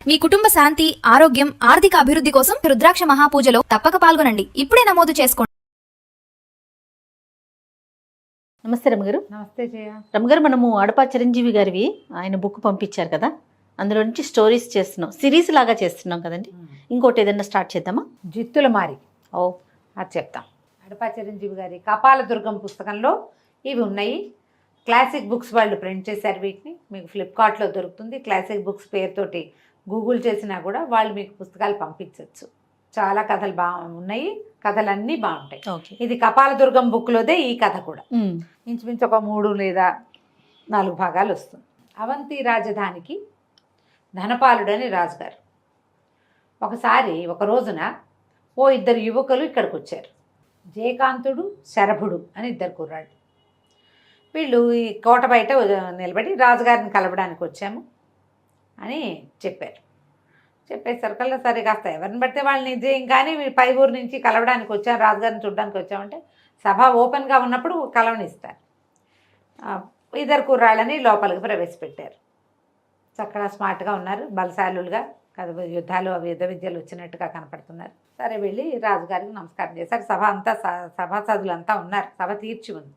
మీ కుటుంబ శాంతి, ఆరోగ్యం, ఆర్థిక అభివృద్ధి కోసం రుద్రాక్ష మహాపూజలో తప్పక పాల్గొనండి. ఇప్పుడే నమోదు చేసుకోండి. నమస్తే రమ్మగారు. నమస్తే జయ. రమ్మగారు, మనము అడపా చిరంజీవి గారివి ఆయన బుక్ పంపించారు కదా, అందులో నుంచి స్టోరీస్ చేస్తున్నాం, సిరీస్ లాగా చేస్తున్నాం కదండి. ఇంకోటి ఏదైనా స్టార్ట్ చేద్దామా? జిత్తుల మారి ఓ అది చెప్తాం. అడపా చిరంజీవి గారి కపాల దుర్గం పుస్తకంలో ఇవి ఉన్నాయి. క్లాసిక్ బుక్స్ వాళ్ళు ప్రింట్ చేశారు వీటిని. మీకు ఫ్లిప్కార్ట్లో దొరుకుతుంది. క్లాసిక్ బుక్స్ పేరుతోటి గూగుల్ చేసినా కూడా వాళ్ళు మీకు పుస్తకాలు పంపించవచ్చు. చాలా కథలు ఉన్నాయి, కథలన్నీ బాగుంటాయి. ఇది కపాల దుర్గం బుక్లోదే ఈ కథ కూడా. ఇంచుమించు ఒక 3 లేదా 4 భాగాలు వస్తుంది. అవంతి రాజధానికి ధనపాలుడని రాజుగారు. ఒకసారి ఒక రోజున ఓ 2 యువకులు ఇక్కడికి వచ్చారు. జయకాంతుడు, శరభుడు అని 2 కుర్రాళ్ళు. వీళ్ళు ఈ కోట బయట నిలబడి రాజుగారిని కలవడానికి వచ్చాము అని చెప్పారు. చెప్పేసరికల్లా సరే కాస్త ఎవరిని బడితే వాళ్ళని నిజం కానీ పై ఊరు నుంచి కలవడానికి వచ్చాం, రాజుగారిని చూడడానికి వచ్చామంటే సభ ఓపెన్గా ఉన్నప్పుడు కలవనిస్తారు. 2 కుర్రాళ్ళని లోపలికి ప్రవేశపెట్టారు. చక్కగా స్మార్ట్గా ఉన్నారు, బలశాలులుగా యుద్ధ విద్యలు వచ్చినట్టుగా కనపడుతున్నారు. సరే వెళ్ళి రాజుగారికి నమస్కారం చేశారు. సభ అంతా సభాసదులంతా ఉన్నారు, సభ తీర్చి ఉంది.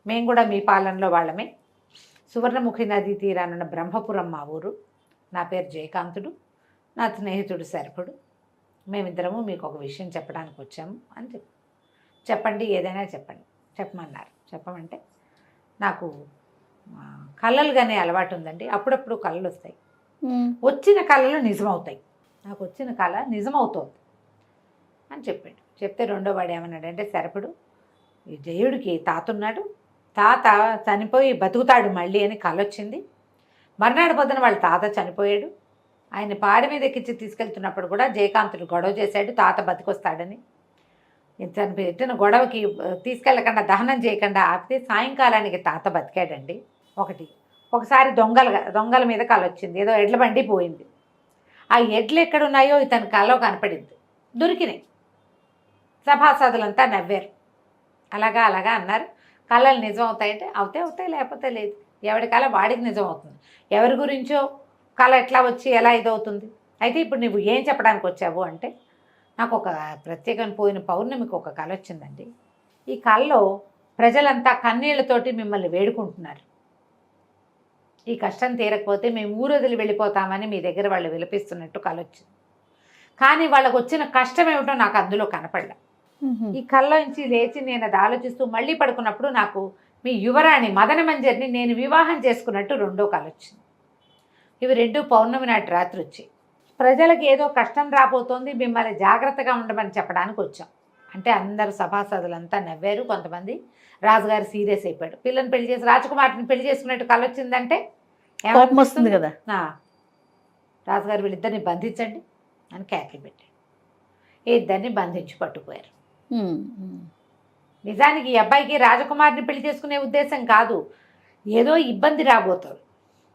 మేము కూడా మీ పాలనలో వాళ్ళమే. సువర్ణముఖి నదీ తీరానున్న బ్రహ్మపురం మా ఊరు. నా పేరు జయకాంతుడు, నా స్నేహితుడు శరభుడు. మేమిద్దరము మీకు ఒక విషయం చెప్పడానికి వచ్చాము అని చెప్పండి, ఏదైనా చెప్పండి చెప్పమన్నారు. చెప్పమంటే నాకు కళలు కానీ అలవాటు ఉందండి. అప్పుడప్పుడు కళలు వస్తాయి, వచ్చిన కళలు నిజమవుతాయి. నాకు వచ్చిన కళ నిజమవుతుంది అని చెప్పాడు. చెప్తే రెండో వాడు ఏమన్నాడంటే, శరభుడు, ఈ జయుడికి తాత ఉన్నాడు, తాత చనిపోయి బతుకుతాడు మళ్ళీ అని కళ వచ్చింది. మర్నాడు పొద్దున వాళ్ళ తాత చనిపోయాడు. ఆయన పాడి మీద ఎక్కించి తీసుకెళ్తున్నప్పుడు కూడా జయకాంతుడు గొడవ చేశాడు, తాత బతికొస్తాడని. పెట్టిన గొడవకి తీసుకెళ్ళకుండా దహనం చేయకుండా ఆపితే సాయంకాలానికి తాత బతికాడండి. ఒకసారి దొంగల మీద కళ వచ్చింది. ఏదో ఎడ్ల బండి పోయింది. ఆ ఎడ్లు ఎక్కడున్నాయో ఇతని కళలో కనపడింది. దొరికినాయి. సభాసదులంతా నవ్వారు. అలాగా అన్నారు. కళలు నిజం అవుతాయంటే అవుతాయి, లేకపోతే లేదు. ఎవరి కళ వాడికి నిజం అవుతుంది. ఎవరి గురించో కళ ఎట్లా వచ్చి ఎలా ఇదవుతుంది. అయితే ఇప్పుడు నువ్వు ఏం చెప్పడానికి వచ్చావు అంటే, నాకు ఒక ప్రత్యేకమైన పోయిన పౌర్ణమికి ఒక కళ వచ్చిందండి. ఈ కళలో ప్రజలంతా కన్నీళ్లతోటి మిమ్మల్ని వేడుకుంటున్నారు. ఈ కష్టం తీరకపోతే మేము ఊరొదిలి వెళ్ళిపోతామని మీ దగ్గర వాళ్ళు విలపిస్తున్నట్టు కళ వచ్చింది. కానీ వాళ్ళకు వచ్చిన కష్టం ఏమిటో నాకు అందులో కనపడలే. ఈ కళ్ళలో నుంచి లేచి నేను అది ఆలోచిస్తూ మళ్ళీ పడుకున్నప్పుడు నాకు మీ యువరాణి మదన మంజరిని నేను వివాహం చేసుకున్నట్టు రెండో కళ వచ్చింది. ఇవి 2 పౌర్ణమి నాటి రాత్రి వచ్చాయి. ప్రజలకు ఏదో కష్టం రాబోతోంది, మిమ్మల్ని జాగ్రత్తగా ఉండమని చెప్పడానికి వచ్చాం అంటే అందరు సభాసదులంతా నవ్వారు. కొంతమంది రాజుగారు సీరియస్ అయిపోయాడు. పిల్లని పెళ్లి చేసి రాజకుమార్ని పెళ్లి చేసుకున్నట్టు కళ వచ్చిందంటే వస్తుంది కదా. రాజుగారు వీళ్ళిద్దరిని బంధించండి అని కేకలు పెట్టాడు. ఇద్దరిని బంధించి పట్టుకుపోయారు. నిజానికి ఈ అబ్బాయికి రాజకుమారిని పెళ్లి చేసుకునే ఉద్దేశం కాదు, ఏదో ఇబ్బంది రాబోతుంది.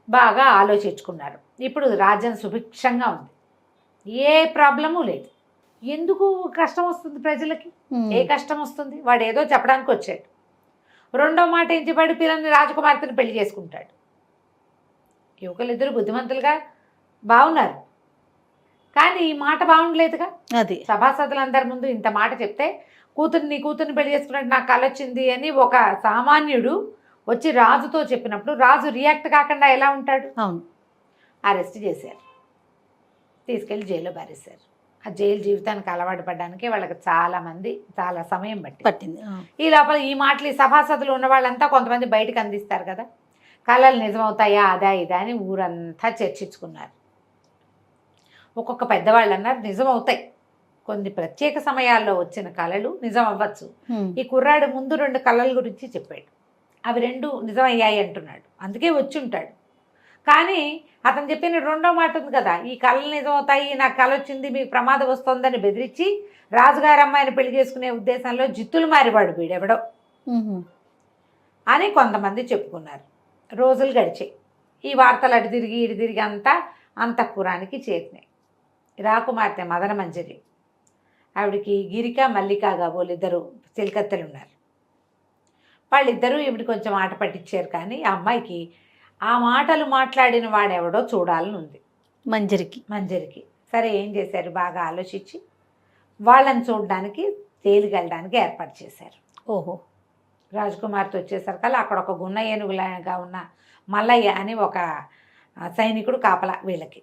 బాగా ఆలోచించుకున్నారు. ఇప్పుడు రాజ్యం సుభిక్షంగా ఉంది, ఏ ప్రాబ్లము లేదు. ఎందుకు కష్టం వస్తుంది ప్రజలకి? ఏ కష్టం వస్తుంది? వాడు ఏదో చెప్పడానికి వచ్చాడు. రెండో మాట ఏం చెప్పాడు? పిల్లల్ని రాజకుమార్తెను పెళ్లి చేసుకుంటాడు. యువకులిద్దరు బుద్ధిమంతులుగా బాగున్నారు, కానీ ఈ మాట బాగుండలేదుగా. అది సభాసదులందరి ముందు ఇంత మాట చెప్తే నీ కూతుర్ని పెళ్లి చేసుకున్నట్టు నాకు కళ వచ్చింది అని ఒక సామాన్యుడు వచ్చి రాజుతో చెప్పినప్పుడు రాజు రియాక్ట్ కాకుండా ఎలా ఉంటాడు? అవును. అరెస్ట్ చేశారు, తీసుకెళ్ళి జైల్లో పారేశారు. ఆ జైలు జీవితానికి అలవాటు పడడానికి వాళ్ళకి చాలా సమయం పట్టింది. ఈ లోపల ఈ మాటలు ఈ సభాసదులు ఉన్న వాళ్ళంతా కొంతమంది బయటకు అందిస్తారు కదా, కళలు నిజమవుతాయా అదా ఇదా అని ఊరంతా చర్చించుకున్నారు. ఒక్కొక్క పెద్దవాళ్ళు అన్నారు నిజమవుతాయి, కొన్ని ప్రత్యేక సమయాల్లో వచ్చిన కళలు నిజం అవ్వచ్చు. ఈ కుర్రాడు ముందు 2 కళల గురించి చెప్పాడు, అవి 2 నిజమయ్యాయి అంటున్నాడు. అందుకే వచ్చి ఉంటాడు. కానీ అతను చెప్పిన రెండో మాట ఉంది కదా, ఈ కళలు నిజమవుతాయి, నాకు కళ వచ్చింది, మీకు ప్రమాదం వస్తుందని బెదిరించి రాజుగారి అమ్మాయిని పెళ్లి చేసుకునే ఉద్దేశంలో జిత్తులు మారివాడు వీడెవడో అని కొంతమంది చెప్పుకున్నారు. రోజులు గడిచాయి. ఈ వార్తలు అటు తిరిగి అంతా అంతఃపురానికి చేరినాయి. రాకుమార్తె మదన మంజరి, ఆవిడికి గిరిక మల్లికగా వాళ్ళిద్దరు చెలికత్తెలు ఉన్నారు. వాళ్ళిద్దరూ ఈవిడ కొంచెం ఆట పట్టించారు. కానీ ఆ అమ్మాయికి ఆ మాటలు మాట్లాడిన వాడెవడో చూడాలని ఉంది. మంజరికి. సరే ఏం చేశారు, బాగా ఆలోచించి వాళ్ళని చూడడానికి జైలుకి వెళ్ళడానికి ఏర్పాటు చేశారు. ఓహో. రాజకుమార్తో వచ్చేసరికల్లా అక్కడ ఒక గున్న ఏనుగులాగా ఉన్న మల్లయ్య అని ఒక సైనికుడు కాపలా వీళ్ళకి.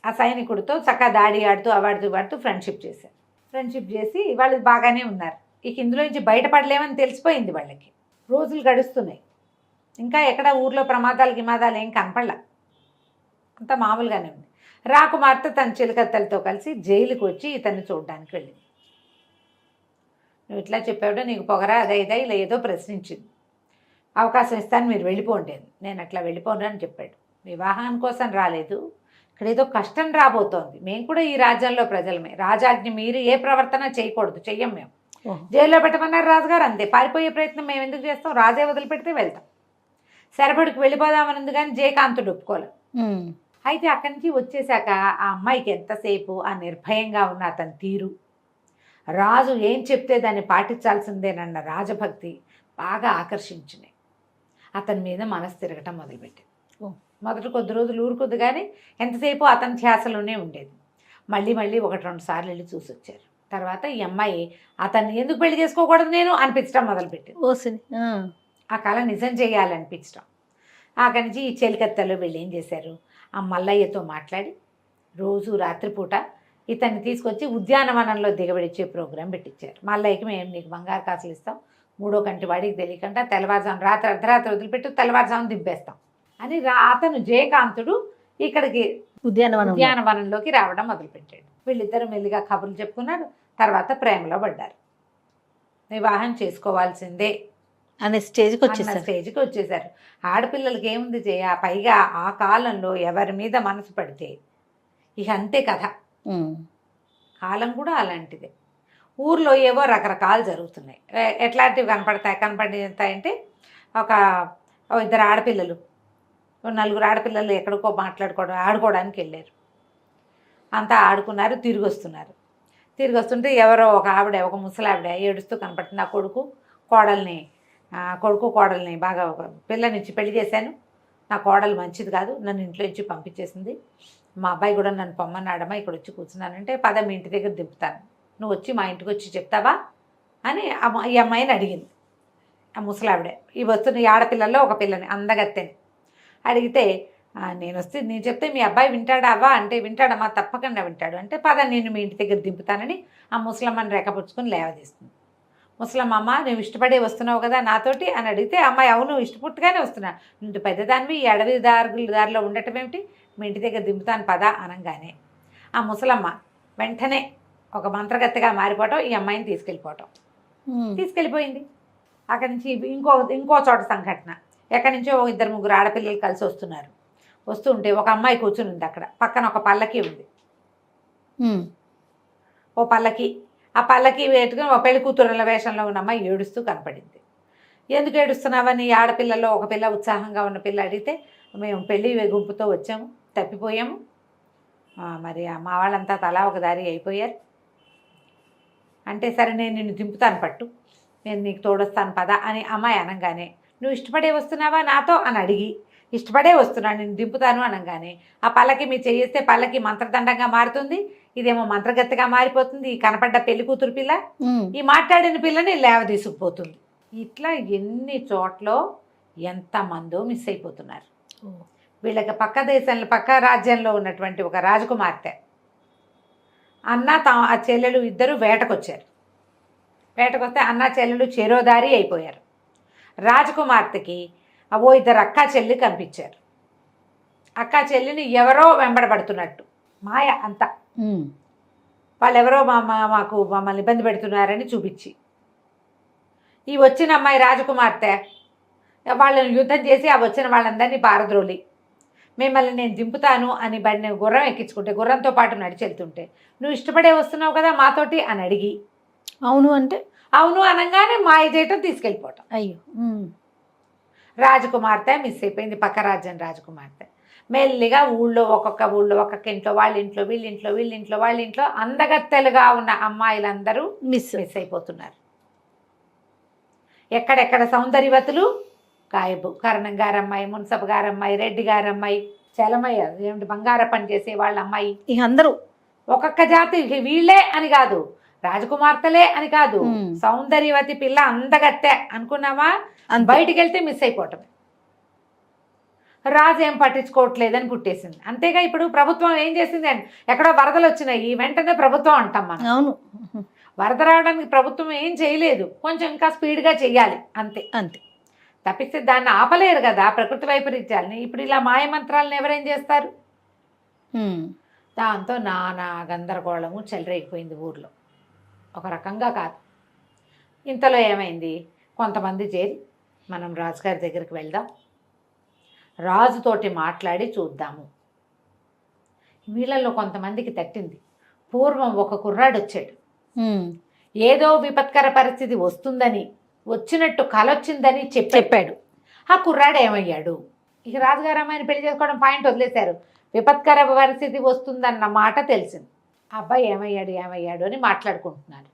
ఆ సైనికుడితో చక్కగా దాడి ఆడుతూ అవాడుతూ ఫ్రెండ్షిప్ చేశారు. ఫ్రెండ్షిప్ చేసి వాళ్ళు బాగానే ఉన్నారు. ఇక ఇందులో నుంచి బయటపడలేమని తెలిసిపోయింది వాళ్ళకి. రోజులు గడుస్తున్నాయి, ఇంకా ఎక్కడ ఊర్లో ప్రమాదాలు గిమాదాలు ఏం కనపడలా, అంతా మామూలుగానే ఉంది. రాకుమార్తె తన చిలకత్తలతో కలిసి జైలుకి వచ్చి ఇతన్ని చూడడానికి వెళ్ళింది. నువ్వు ఇట్లా చెప్పావుడో నీకు పొగరా అదైదా ఇలా ఏదో ప్రశ్నించింది. అవకాశం ఇస్తాను మీరు వెళ్ళిపోండి అని. నేను అట్లా వెళ్ళిపోను అని చెప్పాడు. వివాహం కోసం రాలేదు, ఇక్కడ ఏదో కష్టం రాబోతోంది. మేము కూడా ఈ రాజ్యంలో ప్రజలమే, రాజాజ్ఞ మీరు ఏ ప్రవర్తన చేయకూడదు, చెయ్యం మేము. జైల్లో పెట్టమన్నారు రాజుగారు, అంతే. పారిపోయే ప్రయత్నం మేము ఎందుకు చేస్తాం, రాజే వదిలిపెడితే వెళ్తాం. శరభడికి వెళ్ళిపోదామని కానీ జయకాంతుడు ఒప్పుకోలేదు. అయితే అక్కడి నుంచి వచ్చేసాక ఆ అమ్మాయికి ఎంతసేపు ఆ నిర్భయంగా ఉన్న అతని తీరు, రాజు ఏం చెప్తే దాన్ని పాటించాల్సిందేనన్న రాజభక్తి బాగా ఆకర్షించినాయి. అతని మీద మనసు తిరగటం మొదలుపెట్టింది. మొదటి కొద్ది రోజులు ఊరుకుద్ది కానీ ఎంతసేపు అతని ధ్యాసలోనే ఉండేది. మళ్ళీ 1-2 సార్లు వెళ్ళి చూసి వచ్చారు. తర్వాత ఈ అమ్మాయి అతన్ని ఎందుకు పెళ్లి చేసుకోకూడదు నేను అనిపించడం మొదలుపెట్టింది. ఆ కళ నిజం చేయాలనిపించడం. అక్కడి నుంచి ఈ చెలికత్తెలో వీళ్ళు ఏం చేశారు, ఆ మల్లయ్యతో మాట్లాడి రోజు రాత్రిపూట ఇతన్ని తీసుకొచ్చి ఉద్యానవనంలో దిగబడిచ్చే ప్రోగ్రాం పెట్టించారు. మల్లయ్యకి మేము నీకు బంగారు కాసులు ఇస్తాం, 3వ కంటి వాడికి తెలియకుండా తెల్లవారుజాము అర్ధరాత్రి వదిలిపెట్టు తెల్లవారుజాము దింపేస్తాం అని అతను జయకాంతుడు ఇక్కడికి ఉద్యానవనంలోకి రావడం మొదలుపెట్టాడు. వీళ్ళిద్దరూ మెల్లిగా కబుర్లు చెప్పుకున్నారు. తర్వాత ప్రేమలో పడ్డారు. వివాహం చేసుకోవాల్సిందే అనే స్టేజ్కి వచ్చేసారు. ఆడపిల్లలకి ఏముంది పైగా ఆ కాలంలో ఎవరి మీద మనసు పడితే ఇక అంతే కథ. కాలం కూడా అలాంటిదే. ఊర్లో ఏవో రకరకాలు జరుగుతున్నాయి. ఎట్లాంటివి కనపడతాయంటే ఒక 2 ఆడపిల్లలు 4 ఆడపిల్లలు ఎక్కడికో ఆడుకోవడానికి వెళ్ళారు. అంతా ఆడుకున్నారు, తిరిగి వస్తుంటే ఎవరో ఒక ముసలావిడ ఏడుస్తూ కనపడుతుంది. ఆ కొడుకు కోడల్ని బాగా ఒక పిల్లనిచ్చి పెళ్లి చేశాను, నా కోడలు మంచిది కాదు, నన్ను ఇంట్లో ఇచ్చి పంపించేసింది, మా అబ్బాయి కూడా నన్ను పొమ్మన్నాడమ్మా, ఇక్కడ వచ్చి కూర్చున్నానంటే పద మీ ఇంటి దగ్గర దింపుతాను, నువ్వు వచ్చి మా ఇంటికి వచ్చి చెప్తావా అని ఈ అమ్మాయిని అడిగింది. ఆ ముసలావిడ ఈ వస్తున్న ఈ ఆడపిల్లల్లో ఒక పిల్లని అందగత్తెని అడిగితే, నేను చెప్తే మీ అబ్బాయి వింటాడావా అంటే, వింటాడమ్మా తప్పకుండా వింటాడు అంటే, పద నేను మీ ఇంటి దగ్గర దింపుతానని ఆ ముసలమ్మని రేఖపుచ్చుకొని లేవదీస్తుంది. ముసలమ్మ, నువ్వు ఇష్టపడే వస్తున్నావు కదా నాతోటి అని అడిగితే, అమ్మాయి అవును ఇష్టపుట్టుగానే వస్తున్నా, నువ్వు పెద్దదానివి ఈ అడవి దారిలో ఉండటం ఏమిటి, మీ ఇంటి దగ్గర దింపుతాను పదా అనగానే ఆ ముసలమ్మ వెంటనే ఒక మంత్రగత్తెగా మారిపోవటం, ఈ అమ్మాయిని తీసుకెళ్ళిపోయింది. అక్కడి నుంచి ఇంకో చోట సంఘటన. ఎక్కడి నుంచో 2-3 ఆడపిల్లలు కలిసి వస్తుంటే ఒక అమ్మాయి కూర్చుని ఉంది. అక్కడ పక్కన ఒక పల్లకి ఉంది. ఓ పల్లకి, ఆ పల్లకి పెట్టుకుని ఒక పెళ్లి కూతురుల వేషంలో ఉన్న అమ్మాయి ఏడుస్తూ కనపడింది. ఎందుకు ఏడుస్తున్నావని ఆడపిల్లలో ఒక పిల్ల ఉత్సాహంగా ఉన్న పిల్ల అడిగితే, మేము పెళ్లి గుంపుతో వచ్చాము, తప్పిపోయాము, మరి మా వాళ్ళంతా తలా ఒక దారి అయిపోయారు అంటే, సరే నేను నిన్ను దింపుతాను పట్టు, నేను నీకు తోడొస్తాను పద అని అమ్మాయి అనగానే, నువ్వు ఇష్టపడే వస్తున్నావా నాతో అని అడిగి, ఇష్టపడే వస్తున్నాను నేను దింపుతాను అనగానే ఆ పల్లకి మీరు చేయిస్తే పల్లకి మంత్రదండంగా మారుతుంది, ఇదేమో మంత్రగత్తెగా మారిపోతుంది. ఈ కనపడ్డ పెళ్లి కూతురు పిల్ల ఈ మాట్లాడిన పిల్లని తీసుకుపోతుంది. ఇట్లా ఎన్ని చోట్ల ఎంతమందో మిస్ అయిపోతున్నారు. వీళ్ళకి పక్క రాజ్యంలో ఉన్నటువంటి ఒక రాజకుమార్తె అన్న ఆ చెల్లెలు ఇద్దరు వేటకొచ్చారు. వేటకొస్తే అన్న చెల్లెలు చెరోదారి అయిపోయారు. రాజకుమార్తెకి 2 అక్కా చెల్లి కనిపించారు. అక్కా చెల్లిని ఎవరో వెంబడబడుతున్నట్టు మాయ అంతా, వాళ్ళెవరో మాకు మమ్మల్ని ఇబ్బంది పెడుతున్నారని చూపించి, ఈ వచ్చిన అమ్మాయి రాజకుమార్తె వాళ్ళని యుద్ధం చేసి ఆ వచ్చిన వాళ్ళందరినీ పారద్రోలి మిమ్మల్ని నేను దింపుతాను అని బండి గుర్రం ఎక్కించుకుంటే, గుర్రంతో పాటు నడిచి వెళ్తుంటే, నువ్వు ఇష్టపడే వస్తున్నావు కదా మాతోటి అని అడిగి, అవును అనగానే మాయ చేయటం తీసుకెళ్ళిపోవటం. అయ్యో, రాజకుమార్తె మిస్ అయిపోయింది. పక్క రాజ్యం రాజకుమార్తె మెల్లిగా ఒక్కొక్క ఊళ్ళో ఒక్కొక్క ఇంట్లో, వాళ్ళ ఇంట్లో వాళ్ళ ఇంట్లో అందగత్తెలుగా ఉన్న అమ్మాయిలందరూ మిస్ అయిపోతున్నారు. ఎక్కడెక్కడ సౌందర్యవతులు గాయబు. కరణం గారమ్మాయి, మున్సబ్ గారమ్మాయి, రెడ్డి గారమ్మాయి, చలమయ్య ఏమిటి బంగార పని చేసే వాళ్ళ అమ్మాయి, ఇక అందరూ ఒక్కొక్క జాతి వీళ్ళే అని కాదు, రాజకుమార్తెలే అని కాదు, ఉమ్. సౌందర్యవతి పిల్ల అందగత్తె అనుకున్నావా, అంతే. బయటికి వెళ్తే మిస్ అయిపోవటమే. రాజు ఏం పట్టించుకోవట్లేదని పుట్టేసింది. అంతేగా ఇప్పుడు ప్రభుత్వం ఏం చేసింది అంటే, ఎక్కడో వరదలు వచ్చినాయి వెంటనే ప్రభుత్వం అంటాం మనం. అవును, వరద రావడానికి ప్రభుత్వం ఏం చేయలేదు, కొంచెం ఇంకా స్పీడ్గా చెయ్యాలి అంతే. అంతే. తప్పిస్తే దాన్ని ఆపలేరు కదా ప్రకృతి వైపరీత్యాలని. ఇప్పుడు ఇలా మాయమంత్రాలను ఎవరేం చేస్తారు? ఉమ్. దాంతో నానా గందరగోళము చెలరేగిపోయింది ఊర్లో. ఒక రకంగా కాదు. ఇంతలో ఏమైంది, కొంతమంది చేరి మనం రాజుగారి దగ్గరికి వెళ్దాం, రాజుతోటి మాట్లాడి చూద్దాము. వీళ్ళల్లో కొంతమందికి తట్టింది. పూర్వం ఒక కుర్రాడు వచ్చాడు, ఉమ్. ఏదో విపత్కర పరిస్థితి వస్తుందని, వచ్చినట్టు కలొచ్చిందని చెప్పాడు. ఆ కుర్రాడు ఏమయ్యాడు? ఇక రాజుగారు అమ్మాయిని పెళ్లి చేసుకోవడం పాయింట్ వదిలేశారు. విపత్కర పరిస్థితి వస్తుందన్న మాట తెలిసింది. ఆ అబ్బాయి ఏమయ్యాడు అని మాట్లాడుకుంటున్నారు.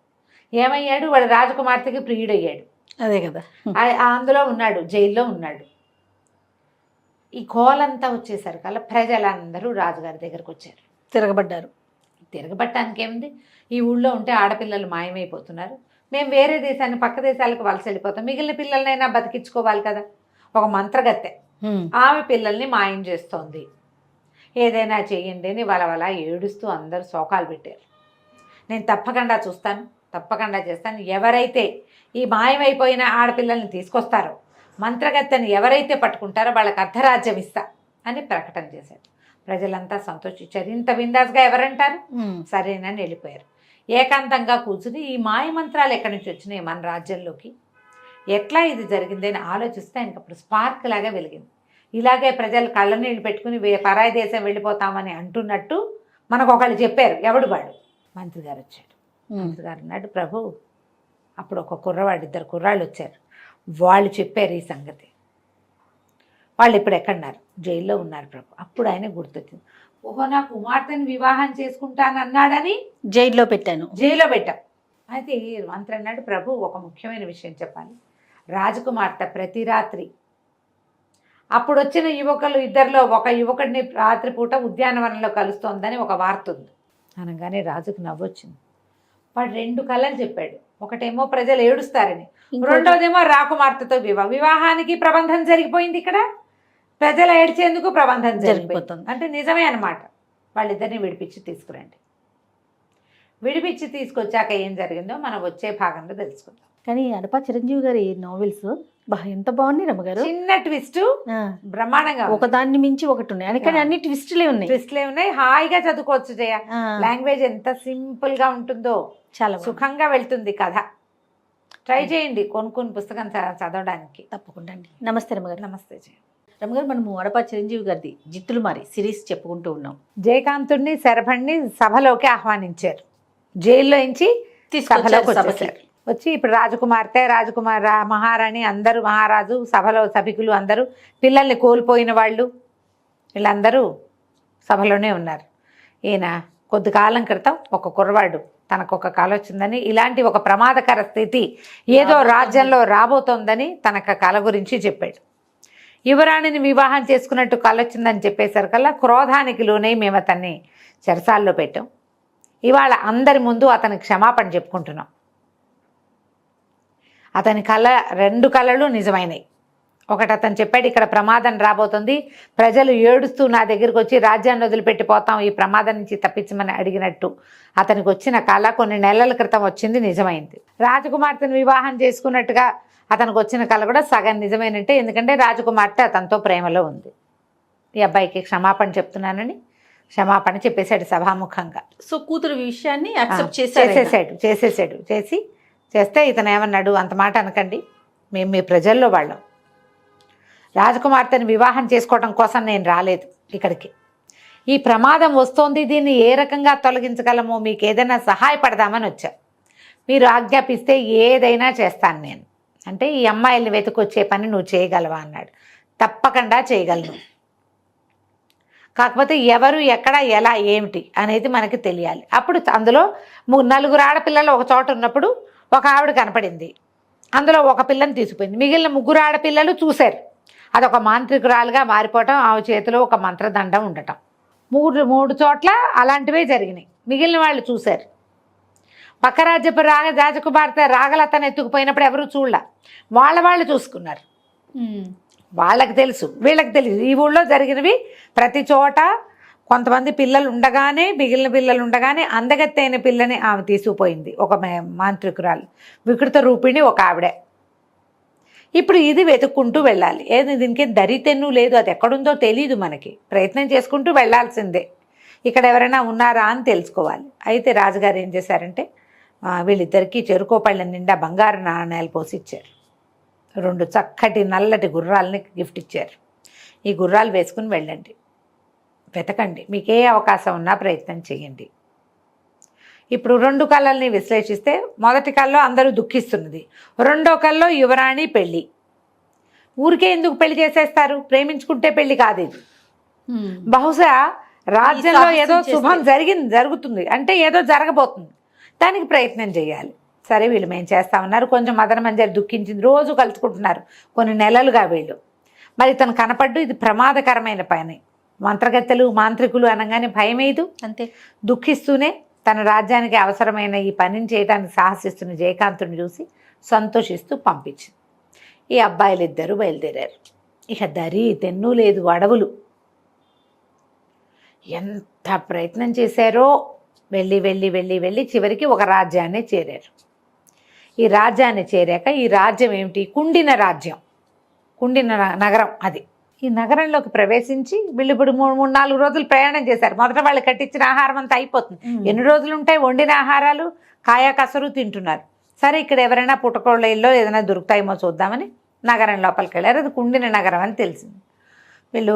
ఏమయ్యాడు? వాడు రాజకుమార్తెకి ప్రియుడయ్యాడు. అదే కదా. అందులో ఉన్నాడు, జైల్లో ఉన్నాడు. ఈ గోలంతా వచ్చేసరికి అలా ప్రజలందరూ రాజుగారి దగ్గరకు వచ్చారు, తిరగబడ్డారు. తిరగబట్టడానికి ఏముంది, ఈ ఊళ్ళో ఉంటే ఆడపిల్లలు మాయమైపోతున్నారు, మేము వేరే దేశాన్ని పక్క దేశాలకు వలస వెళ్ళిపోతాం, మిగిలిన పిల్లలనైనా బతికించుకోవాలి కదా. ఒక మంత్రగత్తె ఆమె పిల్లల్ని మాయం చేస్తోంది, ఏదైనా చెయ్యండి అని వలవల ఏడుస్తూ అందరూ శోకాలు పెట్టారు. నేను తప్పకుండా చూస్తాను, తప్పకుండా చేస్తాను, ఎవరైతే ఈ మాయమైపోయిన ఆడపిల్లల్ని తీసుకొస్తారో, మంత్రగత్తెని ఎవరైతే పట్టుకుంటారో వాళ్ళకి అర్ధరాజ్యం ఇస్తా అని ప్రకటన చేశారు. ప్రజలంతా సంతోషించారు. ఇంత బిందాస్గా ఎవరంటారు? సరేనని వెళ్ళిపోయారు. ఏకాంతంగా కూర్చుని ఈ మాయమంత్రాలు ఎక్కడి నుంచి వచ్చినాయి మన రాజ్యంలోకి, ఎట్లా ఇది జరిగిందని ఆలోచిస్తే ఆయనకు అప్పుడు స్పార్క్ లాగా వెలిగింది. ఇలాగే ప్రజలు కళ్ళ నీళ్ళు పెట్టుకుని పరాయి దేశం వెళ్ళిపోతామని అంటున్నట్టు మనకు ఒకళ్ళు చెప్పారు. ఎవడు వాడు? మంత్రి గారు వచ్చాడు. మంత్రి గారు అన్నాడు, ప్రభు అప్పుడు ఒక కుర్రవాడు, 2 కుర్రాళ్ళు వచ్చారు, వాళ్ళు చెప్పారు ఈ సంగతి. వాళ్ళు ఇప్పుడు ఎక్కడున్నారు? జైల్లో ఉన్నారు ప్రభు. అప్పుడు ఆయన గుర్తొచ్చింది, ఓహో నా కుమార్తెని వివాహం చేసుకుంటానన్నాడని జైల్లో పెట్టాను, జైల్లో పెట్టాం. అయితే మంత్రి అన్నాడు, ప్రభు ఒక ముఖ్యమైన విషయం చెప్పాలి. రాజకుమార్తె ప్రతి రాత్రి అప్పుడు వచ్చిన యువకులు ఇద్దరిలో ఒక యువకుడిని రాత్రిపూట ఉద్యానవనంలో కలుస్తోందని ఒక వార్త ఉంది అనగానే రాజుకు నవ్వొచ్చింది. వాడు 2 కళలు చెప్పాడు. ఒకటేమో ప్రజలు ఏడుస్తారని, రెండోదేమో రాకుమార్తెతో వివాహానికి ప్రబంధం జరిగిపోయింది. ఇక్కడ ప్రజలు ఏడ్చేందుకు ప్రబంధం జరిగిపోతుంది అంటే నిజమే అన్నమాట. వాళ్ళిద్దరిని విడిపించి తీసుకురండి. విడిపించి తీసుకొచ్చాక ఏం జరిగిందో మనం వచ్చే భాగంలో తెలుసుకుందాం. కానీ అడప చిరంజీవి గారి నావెల్స్ ఎంత బాగున్నాయి రమ్మగారు. చిన్న ట్విస్ట్ బ్రహ్మాండంగా, ఒకదాన్ని మించి ఒకటి ఉన్నాయి, కానీ అన్ని ట్విస్టులే ఉన్నాయి. ట్విస్ట్లే ఉన్నాయి. హాయిగా చదువుకోవచ్చు జయ. లాంగ్వేజ్ ఎంత సింపుల్ గా ఉంటుందో, చాలా సుఖంగా వెళ్తుంది కథ. ట్రై చేయండి కొనుక్కుని పుస్తకం చదవడానికి. తప్పకుండా అండి. నమస్తే రమ్మగారు. నమస్తే జయ. రమ్మగారు, మనము అడప చిరంజీవి గారిది జిత్తులు మారి సిరీస్ చెప్పుకుంటూ ఉన్నాం. జయకాంతుడిని శరభణ్ణి సభలోకి ఆహ్వానించారు, జైల్లో నుంచి సభలోకి వచ్చేసారు. వచ్చి ఇప్పుడు రాజకుమార్ మహారాణి అందరూ, మహారాజు, సభలో సభికులు అందరూ, పిల్లల్ని కోల్పోయిన వాళ్ళు వీళ్ళందరూ సభలోనే ఉన్నారు. ఈయన కొద్ది కాలం క్రితం ఒక కుర్రవాడు తనకు ఒక కల వచ్చిందని, ఇలాంటి ఒక ప్రమాదకర స్థితి ఏదో రాజ్యంలో రాబోతోందని తనకు కల గురించి చెప్పాడు. యువరాణిని వివాహం చేసుకున్నట్టు కల వచ్చిందని చెప్పేసరికల్లా క్రోధానికి లోనై మేము అతన్ని చెరసాల్లో పెట్టాం. ఇవాళ అందరి ముందు అతని క్షమాపణ చెప్పుకుంటున్నాం. అతని 2 కళలు నిజమైనవి. ఒకటి అతను చెప్పాడు, ఇక్కడ ప్రమాదం రాబోతుంది, ప్రజలు ఏడుస్తూ నా దగ్గరికి వచ్చి రాజ్యాన్ని వదిలిపెట్టిపోతాం, ఈ ప్రమాదం నుంచి తప్పించమని అడిగినట్టు అతనికి వచ్చిన కళ కొన్ని నెలల క్రితం వచ్చింది, నిజమైంది. రాజకుమార్తెను వివాహం చేసుకున్నట్టుగా అతనికి వచ్చిన కళ కూడా సగం నిజమైనట్టే, ఎందుకంటే రాజకుమార్తె అతనితో ప్రేమలో ఉంది. ఈ అబ్బాయికి క్షమాపణ చెప్తున్నానని క్షమాపణ చెప్పేశాడు సభాముఖంగా. సో కూతురు విషయాన్ని యాక్సెప్ట్ చేస్తే ఇతను ఏమన్నాడు, అంత మాట అనకండి, మేము మీ ప్రజల్లో వాళ్ళం, రాజకుమార్తెను వివాహం చేసుకోవడం కోసం నేను రాలేదు ఇక్కడికి, ఈ ప్రమాదం వస్తోంది, దీన్ని ఏ రకంగా తొలగించగలమో మీకు ఏదైనా సహాయపడదామని వచ్చా, మీరు ఆజ్ఞాపిస్తే ఏదైనా చేస్తాను నేను అంటే, ఈ అమ్మాయిల్ని వెతుకొచ్చే పని నువ్వు చేయగలవా అన్నాడు. తప్పకుండా చేయగలను, కాకపోతే ఎవరు ఎక్కడ ఎలా ఏమిటి అనేది మనకి తెలియాలి. అప్పుడు అందులో 4 ఆడపిల్లలు ఒక చోట ఉన్నప్పుడు ఒక ఆవిడ కనపడింది, అందులో ఒక పిల్లని తీసుకుపోయింది, మిగిలిన 3 ఆడపిల్లలు చూశారు, అదొక మాంత్రికురాలుగా మారిపోవటం, ఆమె చేతిలో ఒక మంత్రదండం ఉండటం. మూడు చోట్ల అలాంటివే జరిగినాయి. మిగిలిన వాళ్ళు చూశారు. పక్క రాజ్యపు రాజకుమార్తె రాగలతను ఎత్తుకుపోయినప్పుడు ఎవరు చూడలే, వాళ్ళు చూసుకున్నారు. వాళ్ళకి తెలుసు, వీళ్ళకి తెలియదు. ఈ ఊళ్ళో జరిగినవి ప్రతి చోట కొంతమంది పిల్లలు ఉండగానే, మిగిలిన పిల్లలు ఉండగానే అందగత్తైన పిల్లని ఆమె తీసుకుపోయింది, ఒక మాంత్రికురాలు, వికృత రూపిణి ఒక ఆవిడే. ఇప్పుడు ఇది వెతుక్కుంటూ వెళ్ళాలి. ఏది దీనికి దరితెన్ను లేదు, అది ఎక్కడుందో తెలీదు మనకి, ప్రయత్నం చేసుకుంటూ వెళ్ళాల్సిందే. ఇక్కడ ఎవరైనా ఉన్నారా అని తెలుసుకోవాలి. అయితే రాజుగారు ఏం చేశారంటే వీళ్ళిద్దరికీ చెరుకోపళ్ళ నిండా బంగారు నాణ్యాలు పోసి ఇచ్చారు. 2 చక్కటి నల్లటి గుర్రాలని గిఫ్ట్ ఇచ్చారు. ఈ గుర్రాలు వేసుకుని వెళ్ళండి, వెతకండి, మీకు ఏ అవకాశం ఉన్నా ప్రయత్నం చేయండి. ఇప్పుడు 2 కళల్ని విశ్లేషిస్తే మొదటి కళలో అందరూ దుఃఖిస్తున్నది, రెండో కళలో యువరాణి పెళ్ళి. ఊరికే ఎందుకు పెళ్లి చేసేస్తారు? ప్రేమించుకుంటే పెళ్లి కాదు ఇది. బహుశా రాజ్యంలో ఏదో శుభం జరుగుతుంది అంటే ఏదో జరగబోతుంది, దానికి ప్రయత్నం చేయాలి. సరే వీళ్ళు మేము చేస్తామన్నారు. కొంచెం మదన మంజరి దుఃఖించింది, రోజు కలుసుకుంటున్నారు కొన్ని నెలలుగా వీళ్ళు. మరి తను కనపడ్డు, ఇది ప్రమాదకరమైన పని. మంత్రగత్తెలు మాంత్రికులు అనగానే భయమేదు, అంతే. దుఃఖిస్తూనే తన రాజ్యానికి అవసరమైన ఈ పనిని చేయడానికి సాహసిస్తున్న జయకాంతుని చూసి సంతోషిస్తూ పంపించింది. ఈ అబ్బాయిలు ఇద్దరు బయలుదేరారు. ఇక దరి తెన్ను లేదు, అడవులు. ఎంత ప్రయత్నం చేశారో, వెళ్ళి చివరికి ఒక రాజ్యాన్ని చేరారు. ఈ రాజ్యాన్ని చేరాక ఈ రాజ్యం ఏమిటి? కుండిన రాజ్యం, కుండిన నగరం అది. ఈ నగరంలోకి ప్రవేశించి వీళ్ళు ఇప్పుడు 3-4 రోజులు ప్రయాణం చేశారు. మొదట వాళ్ళు కట్టించిన ఆహారం అంతా అయిపోతుంది. ఎన్ని రోజులు ఉంటాయి వండిన ఆహారాలు? కాయా కసరు తింటున్నారు. సరే ఇక్కడ ఎవరైనా పుట్టకోళ్ళ ఇల్లో ఏదైనా దొరుకుతాయేమో చూద్దామని నగరం లోపలికి వెళ్ళారు. అది కుండిన నగరం అని తెలిసింది. వీళ్ళు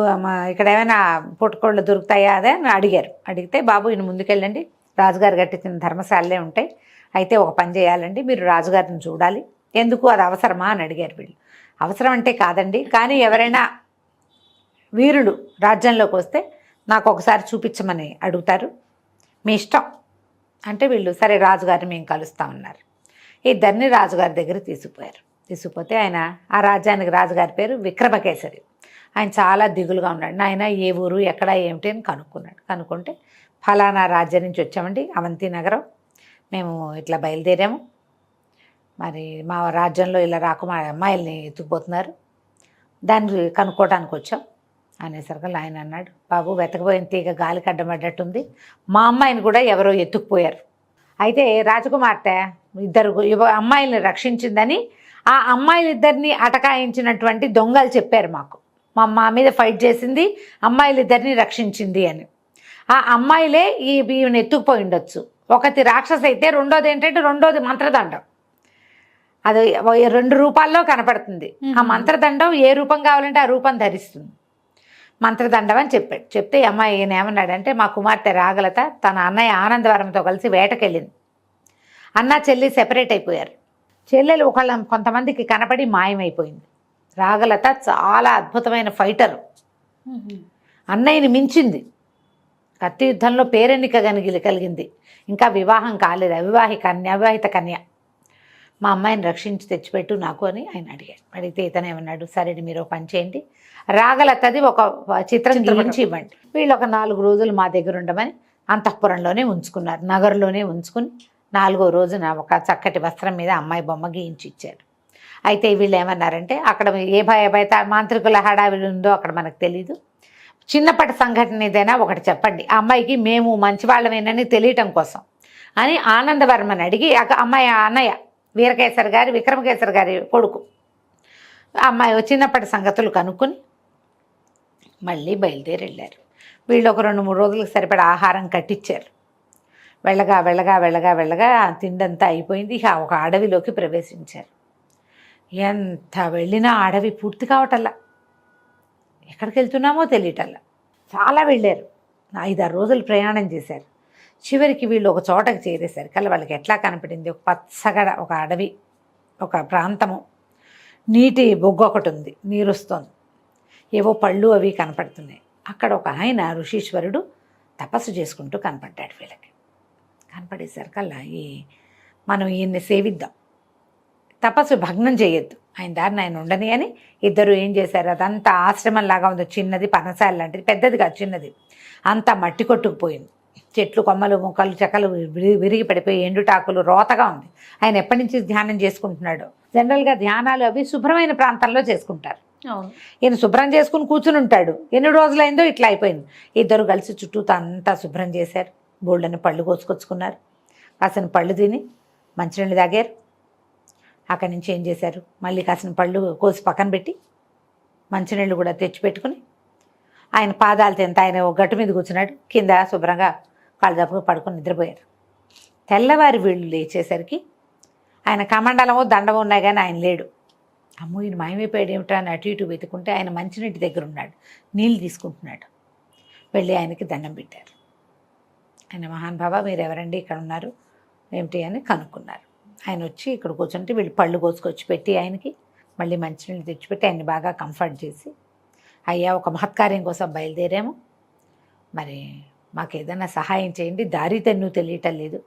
ఇక్కడ ఏమైనా పుట్టకోళ్ళు దొరుకుతాయా అదే అని అడిగారు. అడిగితే బాబు ఈయన ముందుకెళ్ళండి, రాజుగారు కట్టించిన ధర్మశాలలే ఉంటాయి. అయితే ఒక పని చేయాలండి, మీరు రాజుగారిని చూడాలి. ఎందుకు, అది అవసరమా అని అడిగారు వీళ్ళు. అవసరం అంటే కాదండి, కానీ ఎవరైనా వీరులు రాజ్యంలోకి వస్తే నాకు ఒకసారి చూపించమని అడుగుతారు, మీ ఇష్టం అంటే వీళ్ళు సరే రాజుగారిని మేము కలుస్తామన్నారు. ఇద్దరిని రాజుగారి దగ్గర తీసుకుపోతే ఆయన, ఆ రాజ్యానికి రాజుగారి పేరు విక్రమకేసరి. ఆయన చాలా దిగులుగా ఉన్నాడు. నాయన ఏ ఊరు ఎక్కడ ఏమిటి అని కనుక్కుంటే ఫలానా రాజ్యం నుంచి వచ్చామండి, అవంతి నగరం, మేము ఇట్లా బయలుదేరాము, మరి మా రాజ్యంలో ఇలా మా అమ్మాయిల్ని ఎత్తుకుపోతున్నారు, దాన్ని కనుక్కోవడానికి వచ్చాం అనేసరికి ఆయన అన్నాడు, బాబు వెతకపోయిన తీగ గాలికి అడ్డమడ్డట్టుంది, మా అమ్మాయిని కూడా ఎవరో ఎత్తుకుపోయారు. అయితే రాజకుమార్తె 2 అమ్మాయిల్ని రక్షించిందని ఆ అమ్మాయిలిద్దరిని అటకాయించినటువంటి దొంగలు చెప్పారు మాకు. మా మీద ఫైట్ చేసింది అమ్మాయిలిద్దరిని రక్షించింది అని. ఆ అమ్మాయిలే ఈమెను ఎత్తుకుపోయి ఉండొచ్చు. ఒకటి రాక్షస అయితే, రెండోది మంత్రదండం. అది 2 రూపాల్లో కనపడుతుంది. ఆ మంత్రదండం ఏ రూపం కావాలంటే ఆ రూపం ధరిస్తుంది. మంత్రదండం అని చెప్పాడు. చెప్తే అమ్మాయి ఈయన ఏమన్నాడంటే, మా కుమార్తె రాగలత తన అన్నయ్య ఆనందవరంతో కలిసి వేటకెళ్ళింది. అన్న చెల్లి సెపరేట్ అయిపోయారు. చెల్లెలు కొంతమందికి కనపడి మాయమైపోయింది. రాగలత చాలా అద్భుతమైన ఫైటరు, అన్నయ్యని మించింది, కత్తి యుద్ధంలో పేరెన్నిక కలిగింది. ఇంకా వివాహం కాలేదు, అవివాహిత కన్య. మా అమ్మాయిని రక్షించి తెచ్చిపెట్టు నాకు అని ఆయన అడిగాడు. అడిగితే ఇతను ఏమన్నాడు, సరే మీరు పని చేయండి, రాగలతది ఒక చిత్రం గీయించి ఇవ్వండి. వీళ్ళు ఒక 4 రోజులు మా దగ్గర ఉండమని అంతఃపురంలోనే ఉంచుకున్నారు. నగరంలోనే ఉంచుకుని 4వ రోజున ఒక చక్కటి వస్త్రం మీద అమ్మాయి బొమ్మ గీయించి ఇచ్చారు. అయితే వీళ్ళు ఏమన్నారంటే, అక్కడ ఏ భయభయత మాంత్రికుల హడావిడి ఉందో అక్కడ మనకు తెలీదు, చిన్నప్పటి సంఘటన ఏదైనా ఒకటి చెప్పండి, ఆ అమ్మాయికి మేము మంచివాళ్ళమేనని తెలియటం కోసం అని ఆనందవర్మని అడిగి, అమ్మాయి అన్నయ్య విక్రమకేసరి గారి కొడుకు అమ్మాయి చిన్నప్పటి సంగతులు కనుక్కొని మళ్ళీ బయలుదేరి వెళ్ళారు. వీళ్ళు ఒక 2-3 రోజులకు సరిపడా ఆహారం కట్టించారు. వెళ్ళగా తిండంతా అయిపోయింది. ఇక ఒక అడవిలోకి ప్రవేశించారు. ఎంత వెళ్ళినా అడవి పూర్తి కావటల్లా, ఎక్కడికి వెళ్తున్నామో తెలియటల్లా. చాలా వెళ్ళారు, 5-6 రోజులు ప్రయాణం చేశారు. చివరికి వీళ్ళు ఒక చోటకి చేరేసరికి వాళ్ళకి ఎట్లా కనపడింది, ఒక పచ్చగడ, ఒక అడవి, ఒక ప్రాంతము, నీటి బొగ్గు ఒకటి ఉంది, నీరు వస్తుంది, ఏవో పళ్ళు అవి కనపడుతున్నాయి. అక్కడ ఒక ఆయన ఋషీశ్వరుడు తపస్సు చేసుకుంటూ కనపడ్డాడు. వీళ్ళకి కనపడేసరికల్లా మనం ఈయన్ని సేవిద్దాం, తపస్సు భగ్నం చేయొద్దు, ఆయన దారిని ఆయన ఉండని అని ఇద్దరు ఏం చేశారు, అదంతా ఆశ్రమం లాగా ఉంది, చిన్నది పనసాల లాంటిది, పెద్దది కాదు చిన్నది, అంతా మట్టి కొట్టుకుపోయింది, చెట్లు కొమ్మలు మొక్కలు చెక్కలు విరిగి పడిపోయి ఎండుటాకులు రోతగా ఉంది. ఆయన ఎప్పటి నుంచి ధ్యానం చేసుకుంటున్నాడు. జనరల్గా ధ్యానాలు అవి శుభ్రమైన ప్రాంతాల్లో చేసుకుంటారు. అవును. ఈయన శుభ్రం చేసుకుని కూర్చుని ఉంటాడు. ఎన్ని రోజులైందో ఇట్లా అయిపోయింది. ఇద్దరు కలిసి చుట్టూతో అంతా శుభ్రం చేశారు. బోళ్ళని పళ్ళు కోసుకొచ్చుకున్నారు. కాసిన పళ్ళు తిని మంచినీళ్ళు తాగారు. అక్కడి నుంచి ఏం చేశారు, మళ్ళీ కాసిన పళ్ళు కోసి పక్కన పెట్టి మంచినీళ్ళు కూడా తెచ్చిపెట్టుకుని ఆయన పాదాలు తింత ఆయన ఒక గట్టు మీద కూర్చున్నాడు. కింద శుభ్రంగా కాళ్ళు జప్పుకు పడుకొని నిద్రపోయారు. తెల్లవారి వీళ్ళు లేచేసరికి ఆయన కమండలమో దండమో ఉన్నాయి కానీ ఆయన లేడు. అమ్మో ఈయన మాయమైపోయాడు ఏమిటా అని అటు ఇటు వెతుకుంటే ఆయన మంచినీటి దగ్గర ఉన్నాడు, నీళ్ళు తీసుకుంటున్నాడు. వెళ్ళి ఆయనకి దండం పెట్టారు. ఆయన మహానుభావ మీరు ఎవరండి ఇక్కడ ఉన్నారు ఏమిటి అని కనుక్కున్నారు. ఆయన వచ్చి ఇక్కడ కూర్చుంటే వీళ్ళు పళ్ళు కోసుకొచ్చి పెట్టి ఆయనకి మళ్ళీ మంచినీళ్ళు తెచ్చిపెట్టి ఆయన్ని బాగా కంఫర్ట్ చేసి, అయ్యా ఒక మహత్కార్యం కోసం బయలుదేరాము, మరి మాకు ఏదైనా సహాయం చేయండి, దారి తెన్ను తెలియటం లేదు,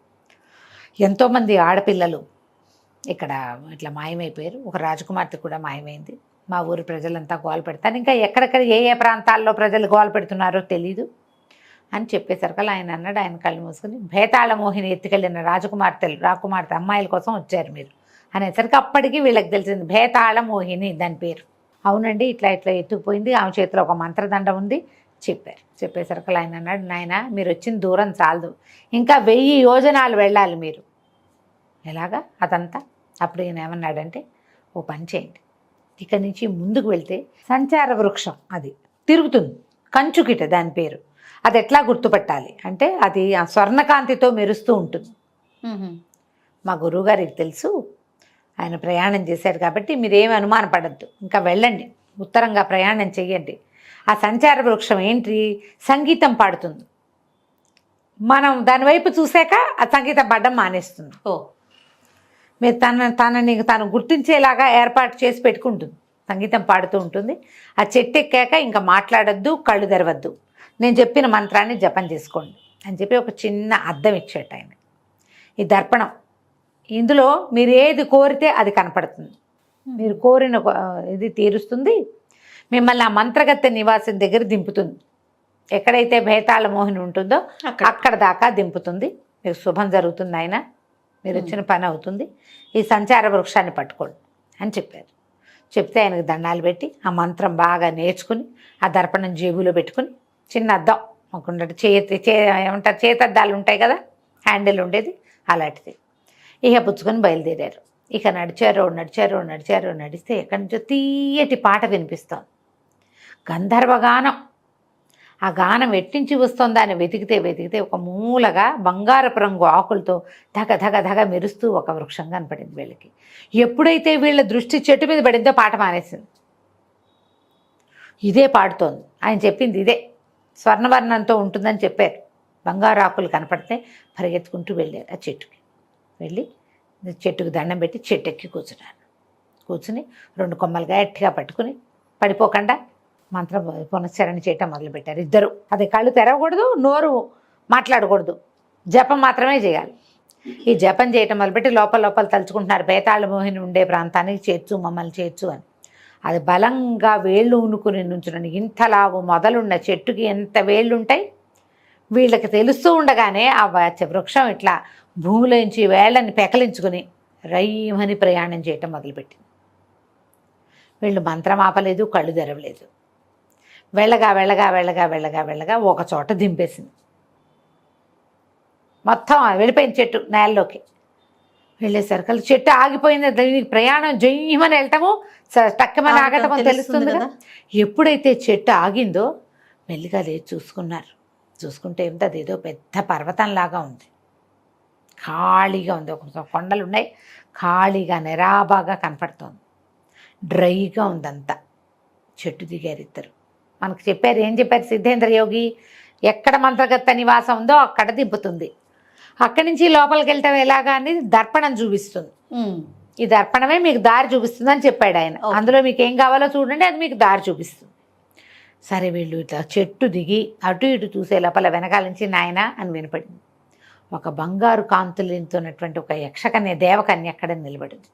ఎంతోమంది ఆడపిల్లలు ఇక్కడ ఇట్లా మాయమైపోయారు, ఒక రాజకుమార్తె కూడా మాయమైంది, మా ఊరి ప్రజలంతా గోల పెడతారు, ఇంకా ఎక్కడెక్కడ ఏ ఏ ప్రాంతాల్లో ప్రజలు గోల పెడుతున్నారో తెలీదు అని చెప్పేసరికల్లా ఆయన అన్నాడు, ఆయన కళ్ళు మూసుకుని, భేతాళ మోహిని ఎత్తుకెళ్ళిన రాకుమార్తె అమ్మాయిల కోసం వచ్చారు మీరు అనేసరికి అప్పటికి వీళ్ళకి తెలిసింది భేతాళ మోహిని దాని పేరు. అవునండి ఇట్లా ఇట్లా ఎత్తుకుపోయింది, ఆమె చేతిలో ఒక మంత్రదండ ఉంది చెప్పారు. చెప్పేసరికి ఆయన అన్నాడు, నాయన మీరు వచ్చిన దూరం చాలదు, ఇంకా 1000 యోజనాలు వెళ్ళాలి మీరు. ఎలాగా అదంతా? అప్పుడు ఈయన ఏమన్నాడంటే, ఓ పని చేయండి, ఇక్కడి నుంచి ముందుకు వెళ్తే సంచార వృక్షం అది తిరుగుతుంది, కంచుకిట దాని పేరు, అది ఎట్లా గుర్తుపట్టాలి అంటే అది ఆ స్వర్ణకాంతితో మెరుస్తూ ఉంటుంది. మా గురువుగారికి తెలుసు, ఆయన ప్రయాణం చేశారు కాబట్టి మీరేమి అనుమానపడద్దు, ఇంకా వెళ్ళండి, ఉత్తరంగా ప్రయాణం చెయ్యండి. ఆ సంచార వృక్షం ఏంటి, సంగీతం పాడుతుంది, మనం దాని వైపు చూసాక ఆ సంగీతం పాడడం మానేస్తుంది. ఓ మీరు తనని తాను గుర్తించేలాగా ఏర్పాటు చేసి పెట్టుకుంటుంది, సంగీతం పాడుతూ ఉంటుంది. ఆ చెట్టు ఎక్కాక ఇంకా మాట్లాడద్దు, కళ్ళు తెరవద్దు, నేను చెప్పిన మంత్రాన్ని జపం చేసుకోండి అని చెప్పి ఒక చిన్న అద్దం ఇచ్చేట ఆయన. ఈ దర్పణం, ఇందులో మీరు ఏది కోరితే అది కనపడుతుంది, మీరు కోరిన ఇది తీరుస్తుంది, మిమ్మల్ని ఆ మంత్రగత్తె నివాసం దగ్గర దింపుతుంది, ఎక్కడైతే భేతాళ మోహిని ఉంటుందో అక్కడ దాకా దింపుతుంది, మీకు శుభం జరుగుతుంది, ఆయన మీరు వచ్చిన పని అవుతుంది, ఈ సంచార వృక్షాన్ని పట్టుకోండి అని చెప్పారు. చెప్తే ఆయనకు దండాలు పెట్టి ఆ మంత్రం బాగా నేర్చుకుని ఆ దర్పణం జేబులో పెట్టుకుని చిన్న అద్దం మాకుండటి ఏమంటారు చేతద్దాలు ఉంటాయి కదా, హ్యాండిల్ ఉండేది అలాంటిది, ఇక పుచ్చుకొని బయలుదేరారు. ఇక నడిస్తే ఎక్కడి నుంచో తీయటి పాట వినిపిస్తోంది, గంధర్వగానం. ఆ గానం ఎట్టించి వస్తుందా అని వెతికితే ఒక మూలగా బంగారపు రంగు ఆకులతో ధగ మెరుస్తూ ఒక వృక్షం కనపడింది వీళ్ళకి. ఎప్పుడైతే వీళ్ళ దృష్టి చెట్టు మీద పడిందో పాట మానేసింది, ఇదే పాడుతోంది. ఆయన చెప్పింది ఇదే, స్వర్ణవర్ణంతో ఉంటుందని చెప్పారు. బంగారు ఆకులు కనపడితే పరిగెత్తుకుంటూ వెళ్ళారు ఆ చెట్టుకి. వెళ్ళి చెట్టుకు దండం పెట్టి చెట్టు ఎక్కి కూర్చుని 2 కొమ్మలు గట్టిగా పట్టుకుని పడిపోకుండా మంత్ర పునశ్చరణ చేయటం మొదలుపెట్టారు ఇద్దరు. అది కళ్ళు తెరవకూడదు, నోరు మాట్లాడకూడదు, జపం మాత్రమే చేయాలి. ఈ జపం చేయటం మొదలుపెట్టి లోపల తలుచుకుంటున్నారు, భేతాళ మోహిని ఉండే ప్రాంతానికి చేర్చు, మమ్మల్ని చేర్చు అని. అది బలంగా వేళ్ళు ఉనుకుని నుంచుని, ఇంతలావు మొదలున్న చెట్టుకి ఎంత వేళ్ళు ఉంటాయి వీళ్ళకి తెలుస్తూ ఉండగానే ఆ వృక్షం ఇట్లా భూమిలోంచి వేళ్ళని పెకలించుకుని రైమని ప్రయాణం చేయటం మొదలుపెట్టింది. వీళ్ళు మంత్రం ఆపలేదు, కళ్ళు తెరవలేదు. వెళ్ళగా ఒక చోట దింపేసింది. మొత్తం వెళ్ళిపోయింది చెట్టు నేలలోకి. వెళ్ళేసరికి చెట్టు ఆగిపోయింది. దీనికి ప్రయాణం జయ్యమని వెళ్ళటము, టక్కమని ఆగటమో తెలుస్తుంది కదా. ఎప్పుడైతే చెట్టు ఆగిందో మెల్లిగా లేచి చూసుకుంటే ఏమిటో అదేదో పెద్ద పర్వతంలాగా ఉంది, ఖాళీగా ఉంది. ఒక కొండలు ఉన్నాయి, ఖాళీగా నిరాబాగా కనపడుతోంది, డ్రైగా ఉందంతా. చెట్టు దిగారు ఇద్దరు. మనకు చెప్పారు, ఏం చెప్పారు సిద్ధేంద్ర యోగి, ఎక్కడ మంత్రగత్త నివాసం ఉందో అక్కడ దింపుతుంది, అక్కడి నుంచి లోపలికి వెళ్తాం ఎలాగా అనేది దర్పణం చూపిస్తుంది. ఈ దర్పణమే మీకు దారి చూపిస్తుంది అని చెప్పాడు ఆయన. అందులో మీకు ఏం కావాలో చూడండి, అది మీకు దారి చూపిస్తుంది. సరే వీళ్ళు ఇట్లా చెట్టు దిగి అటు ఇటు చూసే లోపల వెనకాల నుంచి నాయన అని వినపడింది. ఒక బంగారు కాంతులతోన్నటువంటి ఒక యక్షకన్య, దేవకన్య అక్కడ నిలబడింది.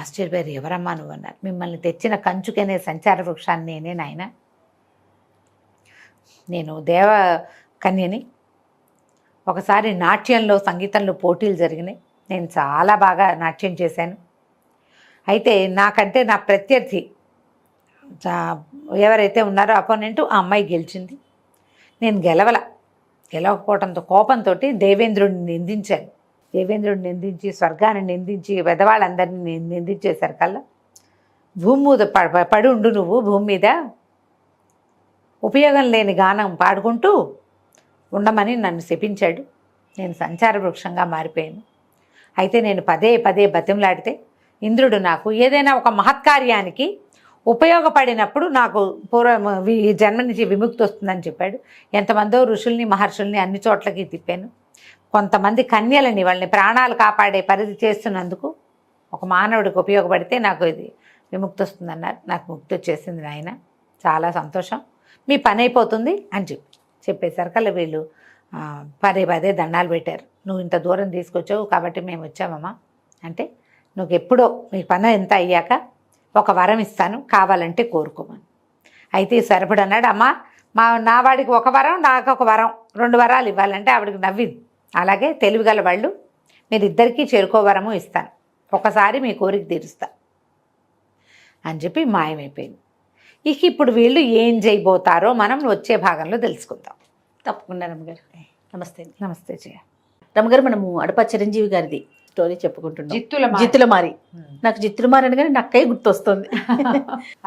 ఆశ్చర్యపోయారు, ఎవరమ్మా నువ్వు అన్నారు. మిమ్మల్ని తెచ్చిన కంచుకనే సంచార వృక్షాన్ని నేనే నాయన, నేను దేవ కన్యని. ఒకసారి నాట్యంలో సంగీతంలో పోటీలు జరిగినాయి, నేను చాలా బాగా నాట్యం చేశాను. అయితే నాకంటే నా ప్రత్యర్థి ఎవరైతే ఉన్నారో అపోనెంట్, ఆ అమ్మాయి గెలిచింది. నేను గెలవకపోవడంతో కోపంతో దేవేంద్రుడిని నిందించాను. దేవేంద్రుడిని నిందించి, స్వర్గాన్ని నిందించి, పెద్దవాళ్ళందరినీ నిందించేశారు కల్లా. భూమి మీద పడి ఉండు నువ్వు, భూమి మీద ఉపయోగం లేని గానం పాడుకుంటూ ఉండమని నన్ను శపించాడు. నేను సంచార వృక్షంగా మారిపోయాను. అయితే నేను పదే పదే బతిమలాడితే ఇంద్రుడు నాకు ఏదైనా ఒక మహత్కార్యానికి ఉపయోగపడినప్పుడు నాకు ఈ జన్మ నుంచి విముక్తి వస్తుందని చెప్పాడు. ఎంతమందో ఋషుల్ని మహర్షుల్ని అన్ని చోట్లకి తిప్పాను. కొంతమంది కన్యలని, వాళ్ళని ప్రాణాలు కాపాడే పరిధి చేస్తున్నందుకు ఒక మానవుడికి ఉపయోగపడితే నాకు ఇది విముక్తి వస్తుందన్నారు. నాకు ముక్తి వచ్చేసింది నాయన, చాలా సంతోషం, మీ పని అయిపోతుంది అని చెప్పేసరికల్లా వీళ్ళు పదే పదే దండాలు పెట్టారు. నువ్వు ఇంత దూరం తీసుకొచ్చావు కాబట్టి మేము వచ్చామమ్మా అంటే, నువ్వు ఎప్పుడో మీ పని ఎంత అయ్యాక ఒక వరం ఇస్తాను, కావాలంటే కోరుకోమని. అయితే సరిపడు అన్నాడు, అమ్మా నా వాడికి ఒక వరం, నాకు ఒక వరం, 2 వరాలు ఇవ్వాలంటే ఆవిడకి నవ్వింది. అలాగే తెలివిగల వాళ్ళు, మీరిద్దరికీ చెరుకో వరము ఇస్తాను, ఒకసారి మీ కోరిక తీరుస్తా అని చెప్పి మాయమైపోయింది. ఇక ఇప్పుడు వీళ్ళు ఏం చేయబోతారో మనం వచ్చే భాగంలో తెలుసుకుందాం. తప్పకుండా రమ్మగారు. నమస్తే. నమస్తే జయ. రమ్మగారు, మనము అడప చిరంజీవి గారిది స్టోరీ చెప్పుకుంటున్నాం. జిత్తుల మారి. నాకు జిత్తులమారి అనగానే నక్కయ్య గుర్తొస్తుంది.